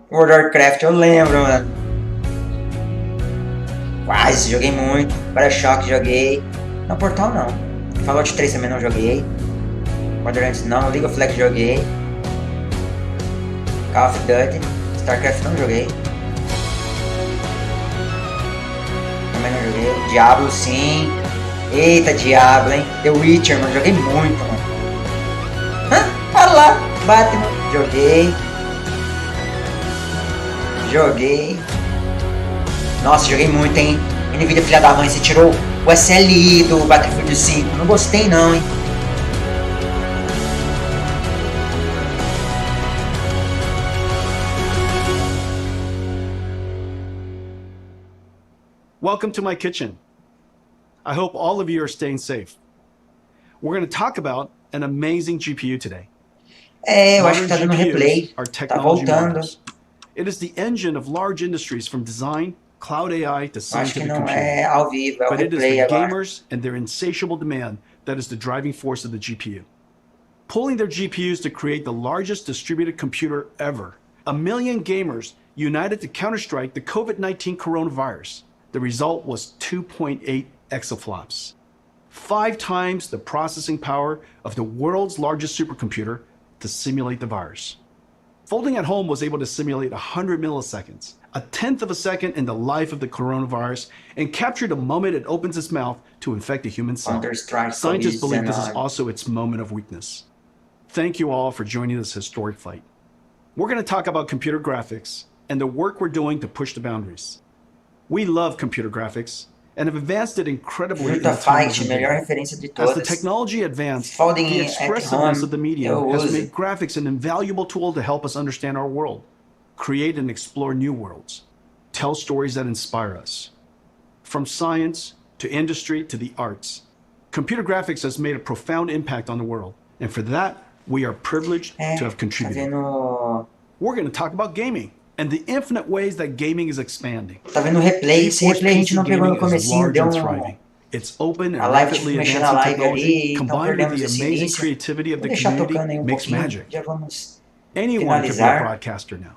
World of Warcraft eu lembro, mano. Quase, joguei muito. Bioshock joguei. Não, Portal não. Fallout 3 também não joguei. Borderlands não. League of Legends joguei. Call of Duty. StarCraft não joguei. Também não joguei. Diablo sim. Eita diabo, hein? The Witcher, mano. Joguei muito, mano. Olha lá. Batman. Joguei. Nossa, joguei muito, hein? NVIDIA, filha da mãe, você tirou o SLI do Battlefield 5. Não gostei não, hein? Welcome to my kitchen. I hope all of you are staying safe. We're going to talk about an amazing GPU today. É, eu acho que tá dando replay. Tá voltando. It is the engine of large industries from design, cloud AI to scientific computing. É ao vivo, é o But it is replay the agora. gamers and their insatiable demand that is the driving force of the GPU. Pulling their GPUs to create the largest distributed computer ever. 1 million gamers united to counterstrike the COVID-19 coronavirus. The result was 2.8 exaflops. 5 times the processing power of the world's largest supercomputer to simulate the virus. Folding at home was able to simulate 100 milliseconds, a tenth of a second in the life of the coronavirus, and capture the moment it opens its mouth to infect a human cell. Scientists believe this is also its moment of weakness. Thank you all for joining this historic fight. We're going to talk about computer graphics and the work we're doing to push the boundaries. We love computer graphics and have advanced it incredibly in the time of NVIDIA. As the technology advanced, the expressiveness of the medium has made graphics an invaluable tool to help us understand our world, create and explore new worlds, tell stories that inspire us. From science to industry to the arts, computer graphics has made a profound impact on the world, and for that, we are privileged to have contributed. We're going to talk about gaming and the infinite ways that gaming is expanding. Tá vendo o replay? Esse replay a gente não pegou no comecinho, deu It's open and a live rapidly mexendo na advancing live ali, technology então combined with perdemos the esse amazing início. creativity of Vou the deixar tocando aí community makes pouquinho, magic. já vamos Anyone can be a finalizar. broadcaster now.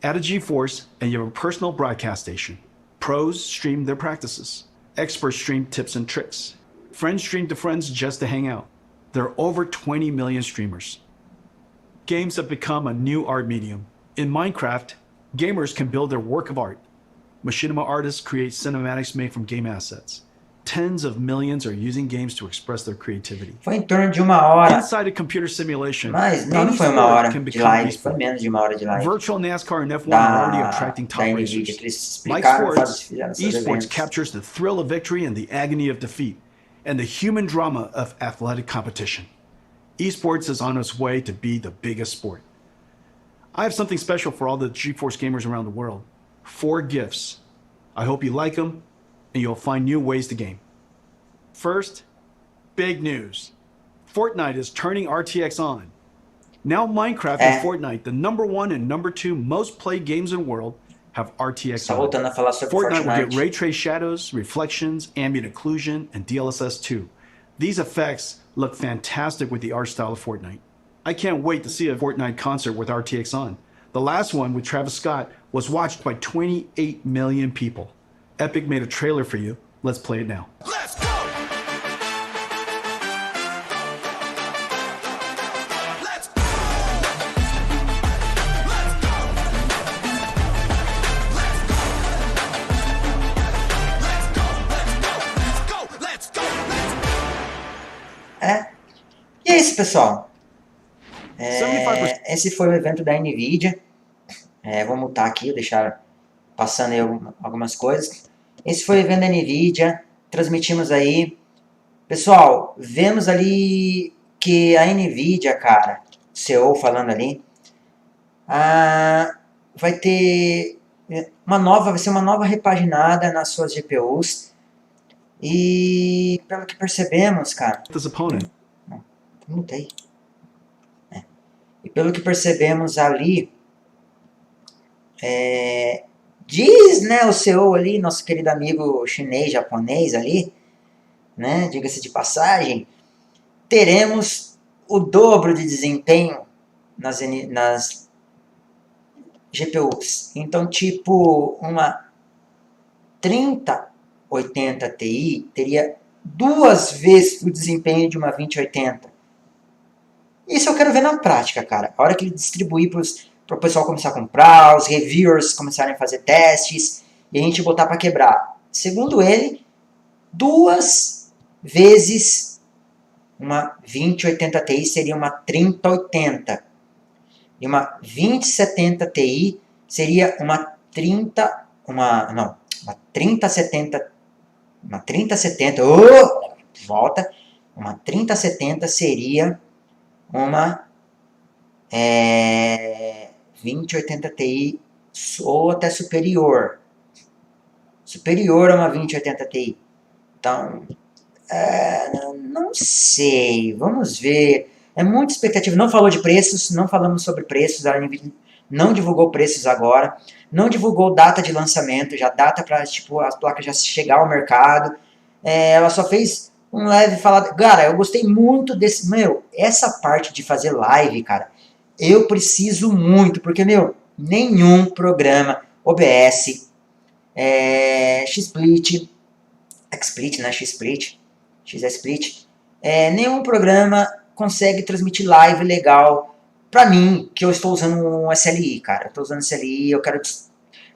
Add a GeForce and you have a personal broadcast station. Pros stream their practices. Experts stream tips and tricks. Friends stream to friends just to hang out. There are over 20 million streamers. Games have become a new art medium. In Minecraft, gamers can build their work of art. Machinima artists create cinematics made from game assets. Tens of millions are using games to express their creativity. Foi em torno de 1 hora. Inside a computer simulation, Mas não any foi 1 sport hora can de become live, foi esport. menos de 1 hora de live. Virtual NASCAR and F1 are already Da attracting top NVIDIA, racers. que eles Like explicaram, sports, fizeram seus esports eventos. captures the thrill of victory and the agony of defeat, and the human drama of athletic competition. Esports is on its way to be the biggest sport. I have something special for all the GeForce gamers around the world. 4 gifts. I hope you like them, and you'll find new ways to game. First, big news. Fortnite is turning RTX on. Now Minecraft and Fortnite, the #1 and #2 most played games in the world, have RTX Tá on. voltando a falar sobre Fortnite will get Fortnite. ray trace shadows, reflections, ambient occlusion, and DLSS 2. These effects look fantastic with the art style of Fortnite. I can't wait to see a Fortnite concert with RTX on. The last one with Travis Scott was watched by 28 million people. Epic made a trailer for you. Let's play it now. Let's go! Let's go! Let's go! E é isso, pessoal. 75%. Esse foi o evento da NVIDIA. Vou mutar aqui, vou deixar passando aí algumas coisas. Esse foi o evento da NVIDIA. Transmitimos aí. Pessoal, vemos ali que a NVIDIA, cara, CEO falando ali, vai ter vai ser uma nova repaginada nas suas GPUs. E pelo que percebemos, cara, This opponent. mutei. E pelo que percebemos ali, diz, né, o CEO ali, nosso querido amigo chinês, japonês ali, né, diga-se de passagem, teremos o dobro de desempenho nas GPUs. Então, tipo, uma 3080 Ti teria 2 vezes o desempenho de uma 2080. Isso eu quero ver na prática, cara. A hora que ele distribuir para o pessoal começar a comprar, os reviewers começarem a fazer testes e a gente botar para quebrar. Segundo ele, 2 vezes uma 2080 Ti seria uma 3080. E uma 2070 Ti seria uma 3070, uma 3070, volta, uma 3070 seria uma 2080 Ti ou até superior a uma 2080 Ti. Então, não sei, vamos ver. É muita expectativa. Não falou de preços, não falamos sobre preços. A NVIDIA não divulgou preços agora, não divulgou data de lançamento, já data para tipo, as placas já chegar ao mercado. Ela só fez um leve falar. Cara, eu gostei muito desse. Meu, essa parte de fazer live, cara, eu preciso muito, porque, meu, nenhum programa OBS, XSplit, né? XSplit, nenhum programa consegue transmitir live legal pra mim, que eu estou usando um SLI, cara. Eu estou usando SLI, eu quero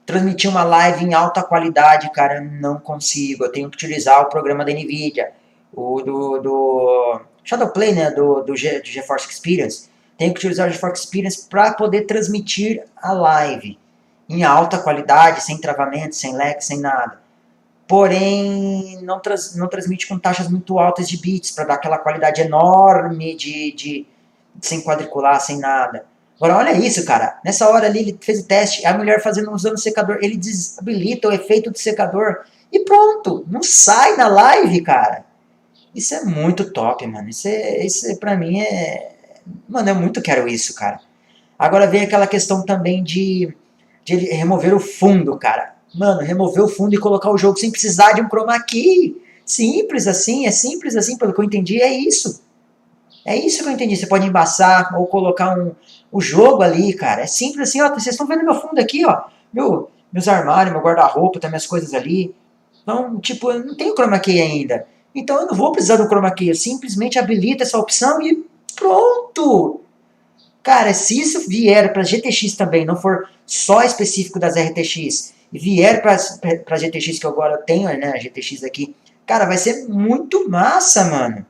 transmitir uma live em alta qualidade, cara, não consigo. Eu tenho que utilizar o programa da NVIDIA, o do Shadowplay, né, do GeForce Experience. Tenho que utilizar o GeForce Experience para poder transmitir a live em alta qualidade, sem travamento, sem lag, sem nada. Porém, não transmite com taxas muito altas de bits, para dar aquela qualidade enorme sem quadricular, sem nada. Agora, olha isso, cara. Nessa hora ali, ele fez o teste, a mulher usando o secador, ele desabilita o efeito do secador e pronto, não sai na live, cara. Isso é muito top, mano. Isso pra mim Mano, eu muito quero isso, cara. Agora vem aquela questão também de ele remover o fundo, cara. Mano, remover o fundo e colocar o jogo sem precisar de um chroma key. Simples assim, pelo que eu entendi, é isso. É isso que eu entendi. Você pode embaçar ou colocar o jogo ali, cara. É simples assim, ó. Vocês estão vendo meu fundo aqui, ó. Meus armários, meu guarda-roupa, tá minhas coisas ali. Então, tipo, eu não tenho chroma key ainda. Então eu não vou precisar do chroma key. Eu simplesmente habilito essa opção e pronto. Cara, se isso vier para GTX também, não for só específico das RTX, e vier para GTX, que agora eu tenho, né, a GTX aqui, cara, vai ser muito massa, mano.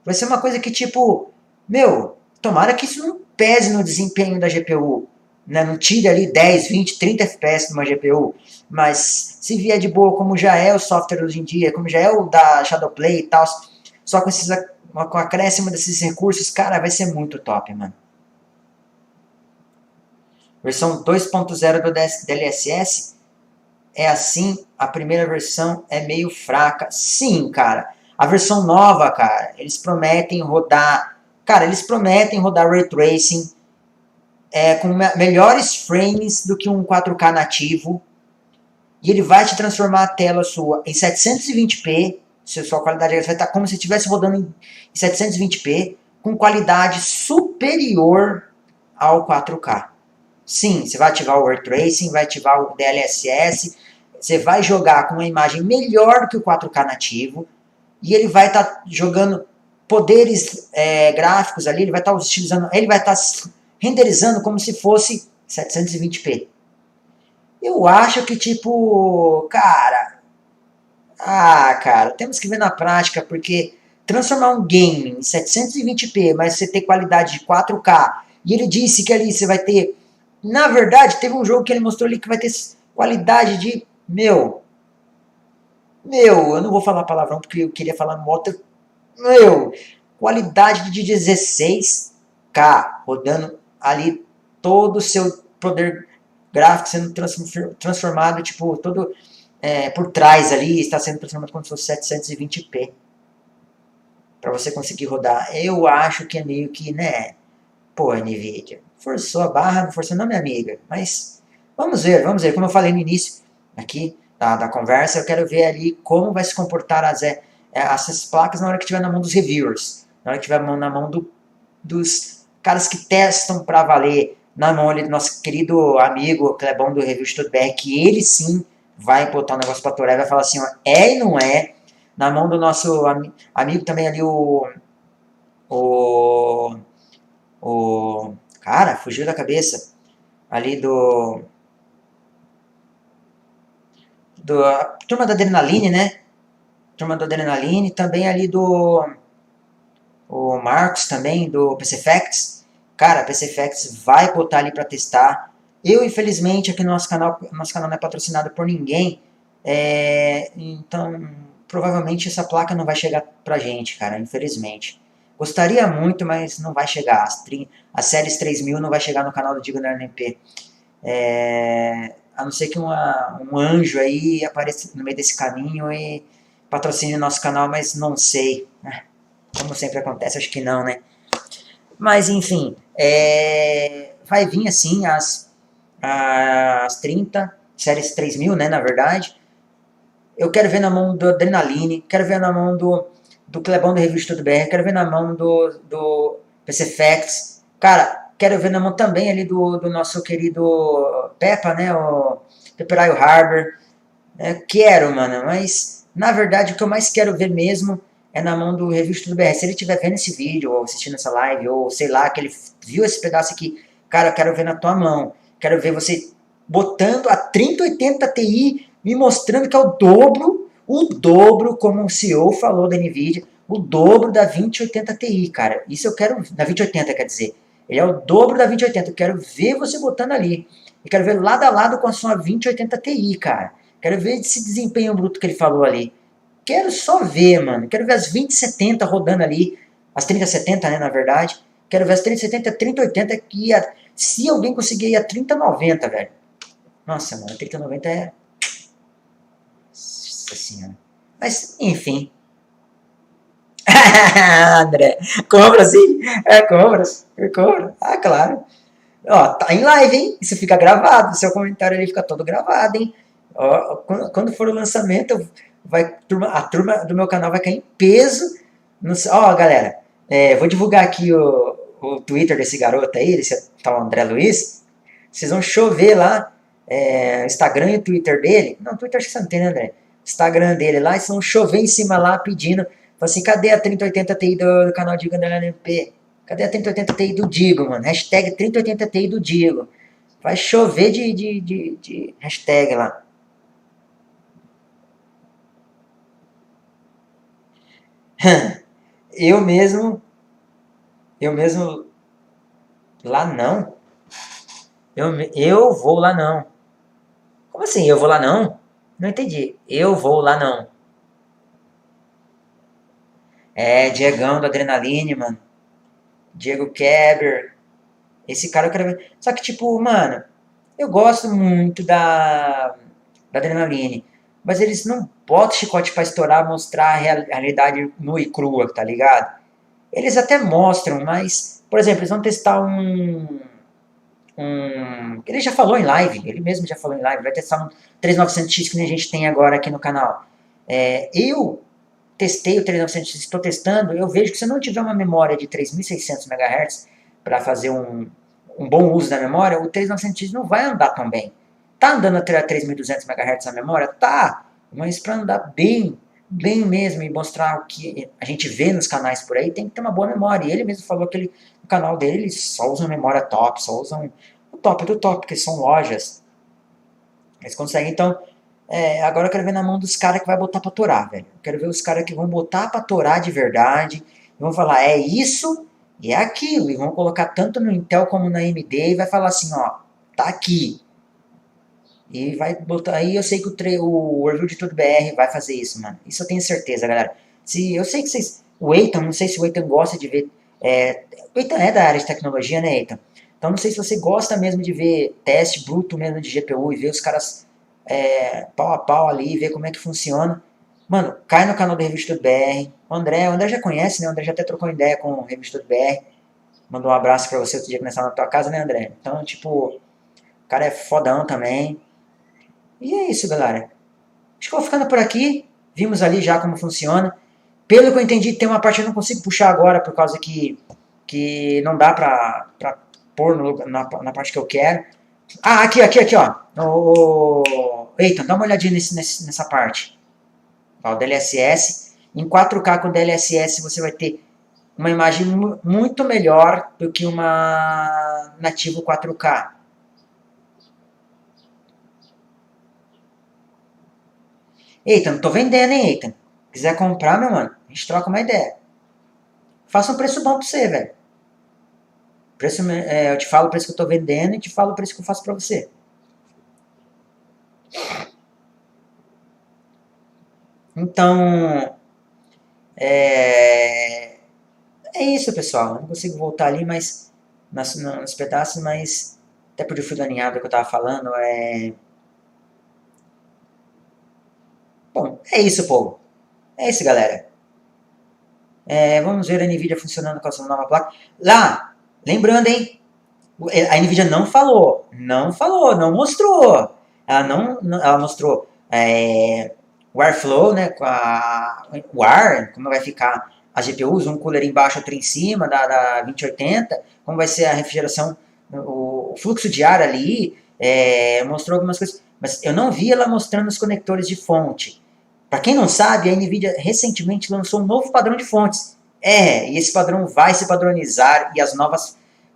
Vai ser uma coisa que, tipo, meu, tomara que isso não pese no desempenho da GPU, né, não tire ali 10, 20, 30 FPS de uma GPU, mas se vier de boa, como já é o software hoje em dia, como já é o da Shadowplay e tal, só com o acréscimo desses recursos, cara, vai ser muito top, mano. Versão 2.0 do DLSS é assim, a primeira versão é meio fraca. Sim, cara. A versão nova, cara, eles prometem rodar... Cara, eles prometem rodar Ray Tracing com melhores frames do que um 4K nativo. E ele vai te transformar a tela sua em 720p. Sua qualidade vai estar como se estivesse rodando em 720p, com qualidade superior ao 4K. Sim, você vai ativar o Ray Tracing, vai ativar o DLSS, você vai jogar com uma imagem melhor do que o 4K nativo, e ele vai estar jogando poderes gráficos ali, ele vai estar utilizando, ele vai estar renderizando como se fosse 720p. Eu acho que, tipo, cara, temos que ver na prática, porque transformar um game em 720p, mas você ter qualidade de 4K, e ele disse que ali você vai ter... Na verdade, teve um jogo que ele mostrou ali que vai ter qualidade de... eu não vou falar palavrão porque eu queria falar no moto. Qualidade de 16K, rodando ali todo o seu poder gráfico sendo transformado, tipo, todo por trás ali, está sendo transformado como se fosse 720p. Para você conseguir rodar. Eu acho que é meio que, né... Pô, NVIDIA, forçou a barra, não forçou não, minha amiga. Mas vamos ver. Como eu falei no início aqui da conversa, eu quero ver ali como vai se comportar essas placas na hora que estiver na mão dos reviewers. Na hora que estiver na mão dos caras que testam pra valer. Na mão ali do nosso querido amigo Clebão do Review de Tudo BR, que ele sim vai botar um negócio pra torar e vai falar assim, ó, e não é. Na mão do nosso amigo também ali, cara, fugiu da cabeça. Ali a turma da Adrenaline, né? turma do Adrenaline, também ali do o Marcos também, do PC Facts. Cara, PC Facts vai botar ali para testar. Eu, infelizmente, aqui no nosso canal não é patrocinado por ninguém, então provavelmente essa placa não vai chegar pra gente, cara, infelizmente. Gostaria muito, mas não vai chegar. As séries 3000 não vai chegar no canal do Digo na RNP. A não ser que um anjo aí apareça no meio desse caminho e patrocine o nosso canal, mas não sei. Como sempre acontece, acho que não, né? Mas enfim, vai vir assim as 30 séries 3000, né, na verdade. Eu quero ver na mão do Adrenaline, quero ver na mão do Clebão do Revista do BR, quero ver na mão do PC Facts. Cara, quero ver na mão também ali do nosso querido Peppa, né, o Peperaio Harbor. Quero, mano, mas na verdade o que eu mais quero ver mesmo é na mão do Revista do BR. Se ele estiver vendo esse vídeo, ou assistindo essa live, ou sei lá, que ele viu esse pedaço aqui, cara, eu quero ver na tua mão. Quero ver você botando a 3080 Ti, me mostrando que é o dobro, como o CEO falou da NVIDIA, o dobro da 2080 Ti, cara. Isso eu quero, da 2080 quer dizer. Ele é o dobro da 2080, eu quero ver você botando ali. Eu quero ver lado a lado com a sua 2080 Ti, cara. Quero ver esse desempenho bruto que ele falou ali. Quero só ver, mano. Quero ver as 2070 rodando ali. As 3070, né, na verdade. Quero ver as 3070, 3080 que se alguém conseguir ir a 3090, velho. Nossa, mano, 3090 é... Nossa senhora. Mas, enfim. André, compra sim. Compra. Ah, claro. Ó, tá em live, hein? Isso fica gravado. Seu comentário ali fica todo gravado, hein? Ó, quando for o lançamento, a turma do meu canal vai cair em peso. Ó, galera, vou divulgar aqui o Twitter desse garoto aí, desse tal André Luiz. Vocês vão chover lá, o Instagram e o Twitter dele. Não, Twitter acho que você não tem, né, André? Instagram dele lá, e vocês vão chover em cima lá pedindo. Assim, cadê a 3080 Ti do canal Digo da LNP? Cadê a 3080 Ti do Digo, mano? Hashtag 3080 Ti do Digo. Vai chover de hashtag lá. Eu mesmo lá não. Eu vou lá não. Como assim, eu vou lá não? Não entendi. Eu vou lá não. Diegão do Adrenaline, mano. Diego Keber. Esse cara eu quero ver. Só que, tipo, mano, eu gosto muito da Adrenaline. Mas eles não botam chicote pra estourar, mostrar a realidade nua e crua, tá ligado? Eles até mostram, mas, por exemplo, eles vão testar ele já falou em live, ele mesmo já falou em live, vai testar um 3900X que nem a gente tem agora aqui no canal. Eu testei o 3900X, estou testando, eu vejo que se não tiver uma memória de 3600 MHz para fazer um bom uso da memória, o 3900X não vai andar tão bem. Tá andando até 3200 MHz a memória? Tá, mas para andar bem mesmo e mostrar o que a gente vê nos canais por aí, tem que ter uma boa memória. E ele mesmo falou que no canal dele eles só usam memória top, só usam o top do top, porque são lojas. Eles conseguem, então, agora eu quero ver na mão dos caras que vai botar pra torar, velho. Eu quero ver os caras que vão botar pra torar de verdade, e vão falar, é isso e é aquilo, e vão colocar tanto no Intel como na AMD, e vai falar assim, ó, tá aqui. E vai botar aí, eu sei que o Review de Tudo BR vai fazer isso, mano. Isso eu tenho certeza, galera. Eu sei que vocês... O Eitan, não sei se o Eitan gosta de ver... o Eitan é da área de tecnologia, né, Eitan? Então não sei se você gosta mesmo de ver teste bruto mesmo de GPU e ver os caras pau a pau ali, ver como é que funciona. Mano, cai no canal do Revista do BR. O André já conhece, né? O André já até trocou ideia com o Revista do BR. Mandou um abraço pra você outro dia que nós estávamos na tua casa, né, André? Então, tipo, o cara é fodão também. E é isso, galera. Acho que eu vou ficando por aqui. Vimos ali já como funciona. Pelo que eu entendi, tem uma parte que eu não consigo puxar agora, por causa que não dá pra pôr na parte que eu quero. Ah, aqui, ó. Eita, dá uma olhadinha nessa parte. Ó, o DLSS. Em 4K com o DLSS você vai ter uma imagem muito melhor do que uma nativo 4K. Eita, não tô vendendo, hein, Eita? Quiser comprar, meu mano, a gente troca uma ideia. Faça um preço bom pra você, velho. Eu te falo o preço que eu tô vendendo e te falo o preço que eu faço pra você. Então, é isso, pessoal. Eu não consigo voltar ali, mas nos pedaços, mas até por o fio da ninhada que eu tava falando, Bom, é isso, povo. É isso, galera. Vamos ver a NVIDIA funcionando com a sua nova placa. Lá, lembrando, hein? A NVIDIA não falou, não mostrou. Ela mostrou o airflow, né? O ar, como vai ficar as GPUs, um cooler embaixo, outro em cima da 2080, como vai ser a refrigeração, o fluxo de ar ali, mostrou algumas coisas. Mas eu não vi ela mostrando os conectores de fonte. Para quem não sabe, a NVIDIA recentemente lançou um novo padrão de fontes. E esse padrão vai se padronizar e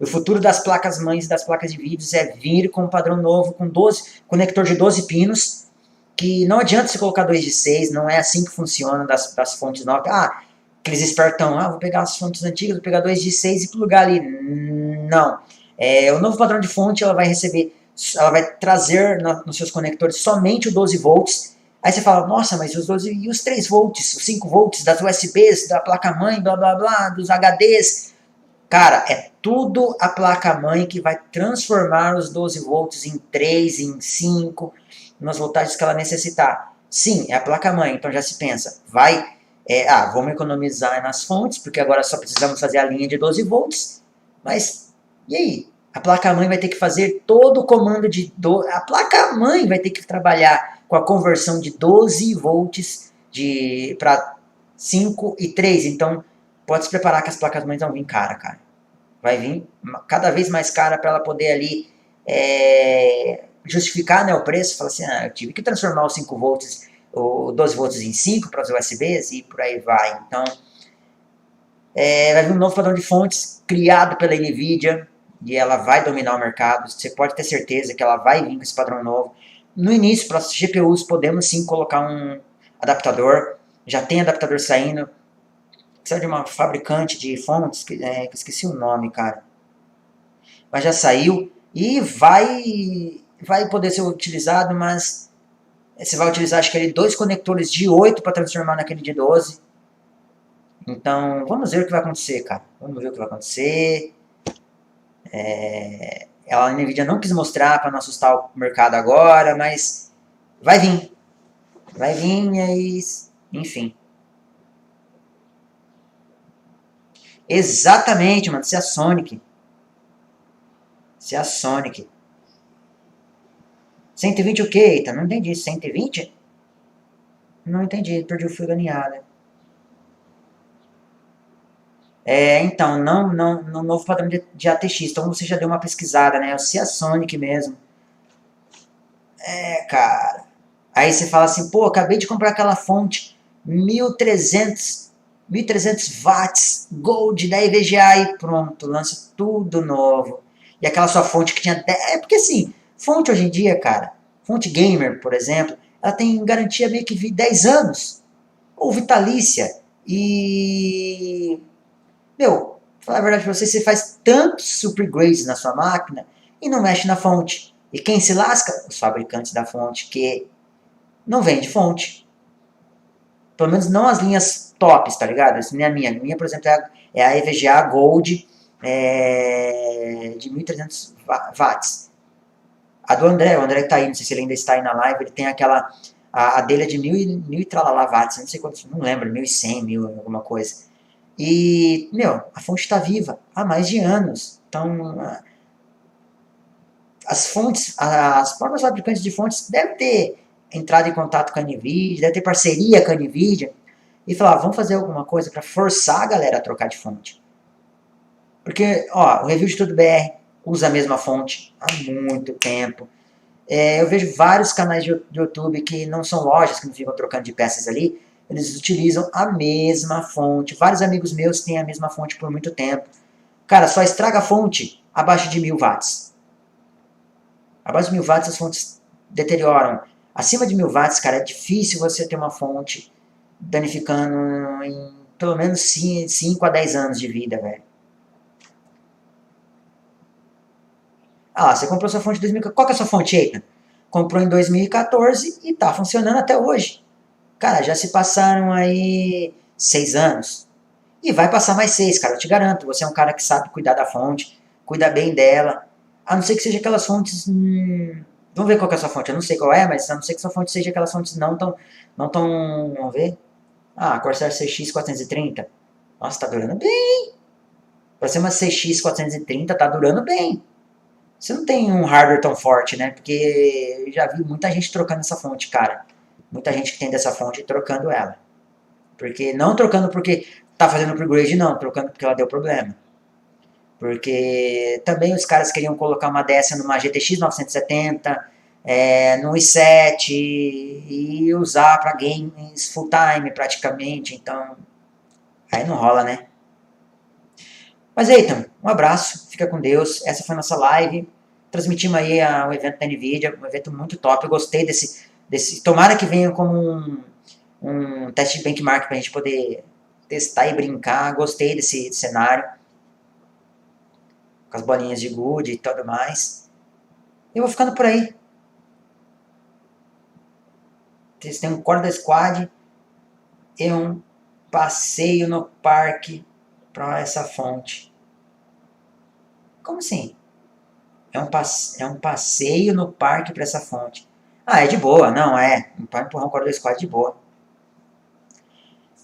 o futuro das placas mães e das placas de vídeos é vir com um padrão novo, com conector de 12 pinos, que não adianta você colocar 2 de 6, não é assim que funciona das fontes novas. Aqueles espertão, vou pegar as fontes antigas, vou pegar 2 de 6 e plugar ali. Não. O novo padrão de fonte, ela vai trazer nos seus conectores somente o 12 volts. Aí você fala, nossa, mas os 12 e os 3 volts, os 5 volts das USBs, da placa-mãe, blá blá blá, dos HDs. Cara, é tudo a placa-mãe que vai transformar os 12 volts em 3, em 5, nas voltagens que ela necessitar. Sim, é a placa-mãe, então já se pensa, vamos economizar nas fontes, porque agora só precisamos fazer a linha de 12 volts, mas, e aí? A placa-mãe vai ter que fazer todo o comando a placa-mãe vai ter que trabalhar com a conversão de 12 volts para 5 e 3. Então, pode se preparar que as placas-mães vão vir cara. Vai vir cada vez mais cara para ela poder ali justificar, né, o preço. Fala assim, eu tive que transformar os 5 volts, o 12 volts em 5 para os USBs e por aí vai. Então, vai vir um novo padrão de fontes criado pela NVIDIA. E ela vai dominar o mercado, você pode ter certeza que ela vai vir com esse padrão novo. No início, para as GPUs, podemos sim colocar um adaptador, já tem adaptador saindo, precisa de uma fabricante de fontes, que eu esqueci o nome, cara. Mas já saiu e vai poder ser utilizado, mas você vai utilizar, acho que ali 2 conectores de 8 para transformar naquele de 12. Então, vamos ver o que vai acontecer, cara. Vamos ver o que vai acontecer. A NVIDIA não quis mostrar para não assustar o mercado agora, mas vai vir. Vai vir, enfim. Exatamente, mano. Se a Sonic. 120 o quê, Eita? Não entendi. 120? Não entendi. Perdi o fio da ninhada. Então, no novo padrão de ATX, então você já deu uma pesquisada, né? Se a Sonic mesmo. Cara. Aí você fala assim, pô, acabei de comprar aquela fonte 1300 watts Gold da EVGA e pronto, lança tudo novo. E aquela sua fonte que tinha 10... porque assim, fonte hoje em dia, cara, fonte gamer, por exemplo, ela tem garantia meio que 10 anos. Ou vitalícia. E... Meu, falar a verdade pra você faz tantos upgrades na sua máquina e não mexe na fonte. E quem se lasca? Os fabricantes da fonte, que não vende fonte. Pelo menos não as linhas tops, tá ligado? Essa não é a minha. A minha, por exemplo, é a EVGA Gold de 1300 watts. A do André, o André tá aí, não sei se ele ainda está aí na live, ele tem aquela... A dele é de 1000 e tralala watts, não sei quantos, não lembro, 1100, 1000, alguma coisa. E, a fonte está viva há mais de anos. Então, as próprias fabricantes de fontes devem ter entrado em contato com a NVIDIA, deve ter parceria com a NVIDIA, e falar, vamos fazer alguma coisa para forçar a galera a trocar de fonte. Porque, o Review de Tudo BR usa a mesma fonte há muito tempo. Eu vejo vários canais de YouTube que não são lojas, que não ficam trocando de peças ali, eles utilizam a mesma fonte. Vários amigos meus têm a mesma fonte por muito tempo. Cara, só estraga a fonte abaixo de 1000 watts. Abaixo de 1000 watts as fontes deterioram. Acima de 1000 watts, cara, é difícil você ter uma fonte danificando em pelo menos 5 a 10 anos de vida, velho. Ah lá, você comprou sua fonte em 2014. Qual que é a sua fonte, Eita? Comprou em 2014 e tá funcionando até hoje. Cara, já se passaram aí 6 anos. E vai passar mais 6, cara, eu te garanto. Você é um cara que sabe cuidar da fonte, cuida bem dela. A não ser que seja aquelas fontes... vamos ver qual que é a sua fonte. Eu não sei qual é, mas a não ser que sua fonte seja aquelas fontes não tão... Vamos ver. Ah, Corsair CX 430. Nossa, tá durando bem. Pra ser uma CX 430, tá durando bem. Você não tem um hardware tão forte, né? Porque eu já vi muita gente trocando essa fonte, cara. Muita gente que tem dessa fonte trocando ela. Porque não trocando porque tá fazendo upgrade, não. Trocando porque ela deu problema. Porque também os caras queriam colocar uma dessa numa GTX 970, no i7 e usar para games full time praticamente. Então, aí não rola, né? Mas aí, então, um abraço, fica com Deus. Essa foi a nossa live. Transmitimos aí o evento da NVIDIA, um evento muito top. Eu gostei desse tomara que venha como um teste de benchmark pra gente poder testar e brincar. Gostei desse cenário. Com as bolinhas de gude e tudo mais. Eu vou ficando por aí. Vocês têm um corda squad e um passeio no parque para essa fonte. Como assim? É um passeio no parque para essa fonte. Ah, é de boa. Não, para empurrar um corda squad de boa.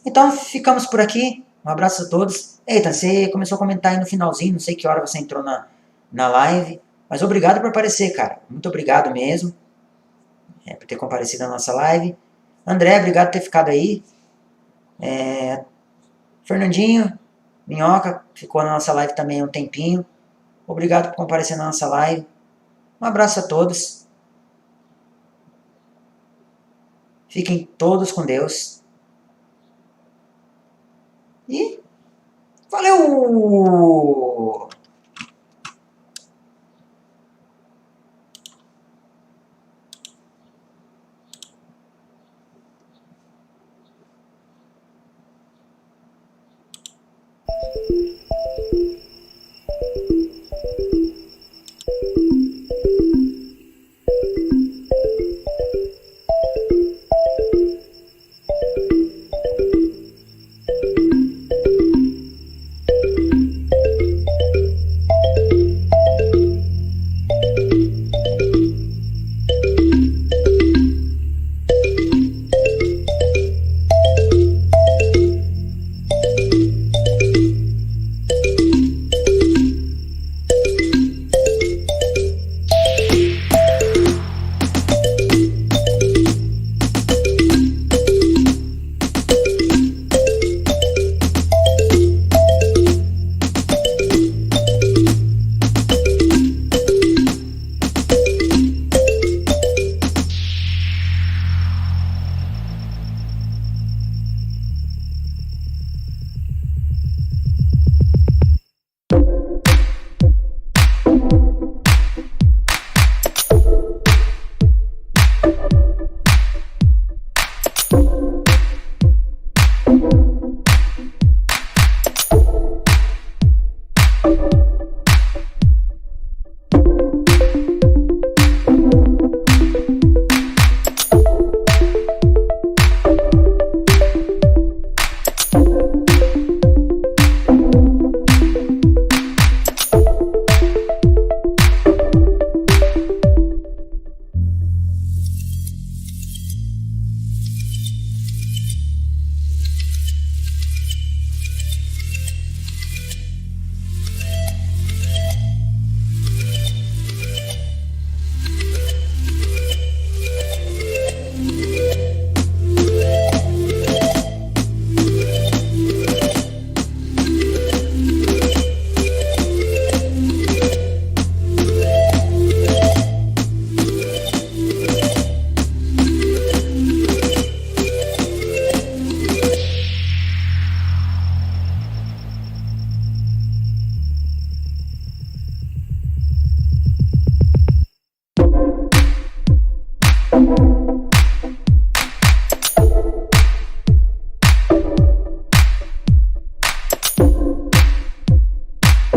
Então, ficamos por aqui. Um abraço a todos. Eita, você começou a comentar aí no finalzinho. Não sei que hora você entrou na live. Mas obrigado por aparecer, cara. Muito obrigado mesmo. Por ter comparecido na nossa live. André, obrigado por ter ficado aí. Fernandinho, Minhoca, ficou na nossa live também há um tempinho. Obrigado por comparecer na nossa live. Um abraço a todos. Fiquem todos com Deus. E valeu!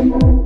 Valeu!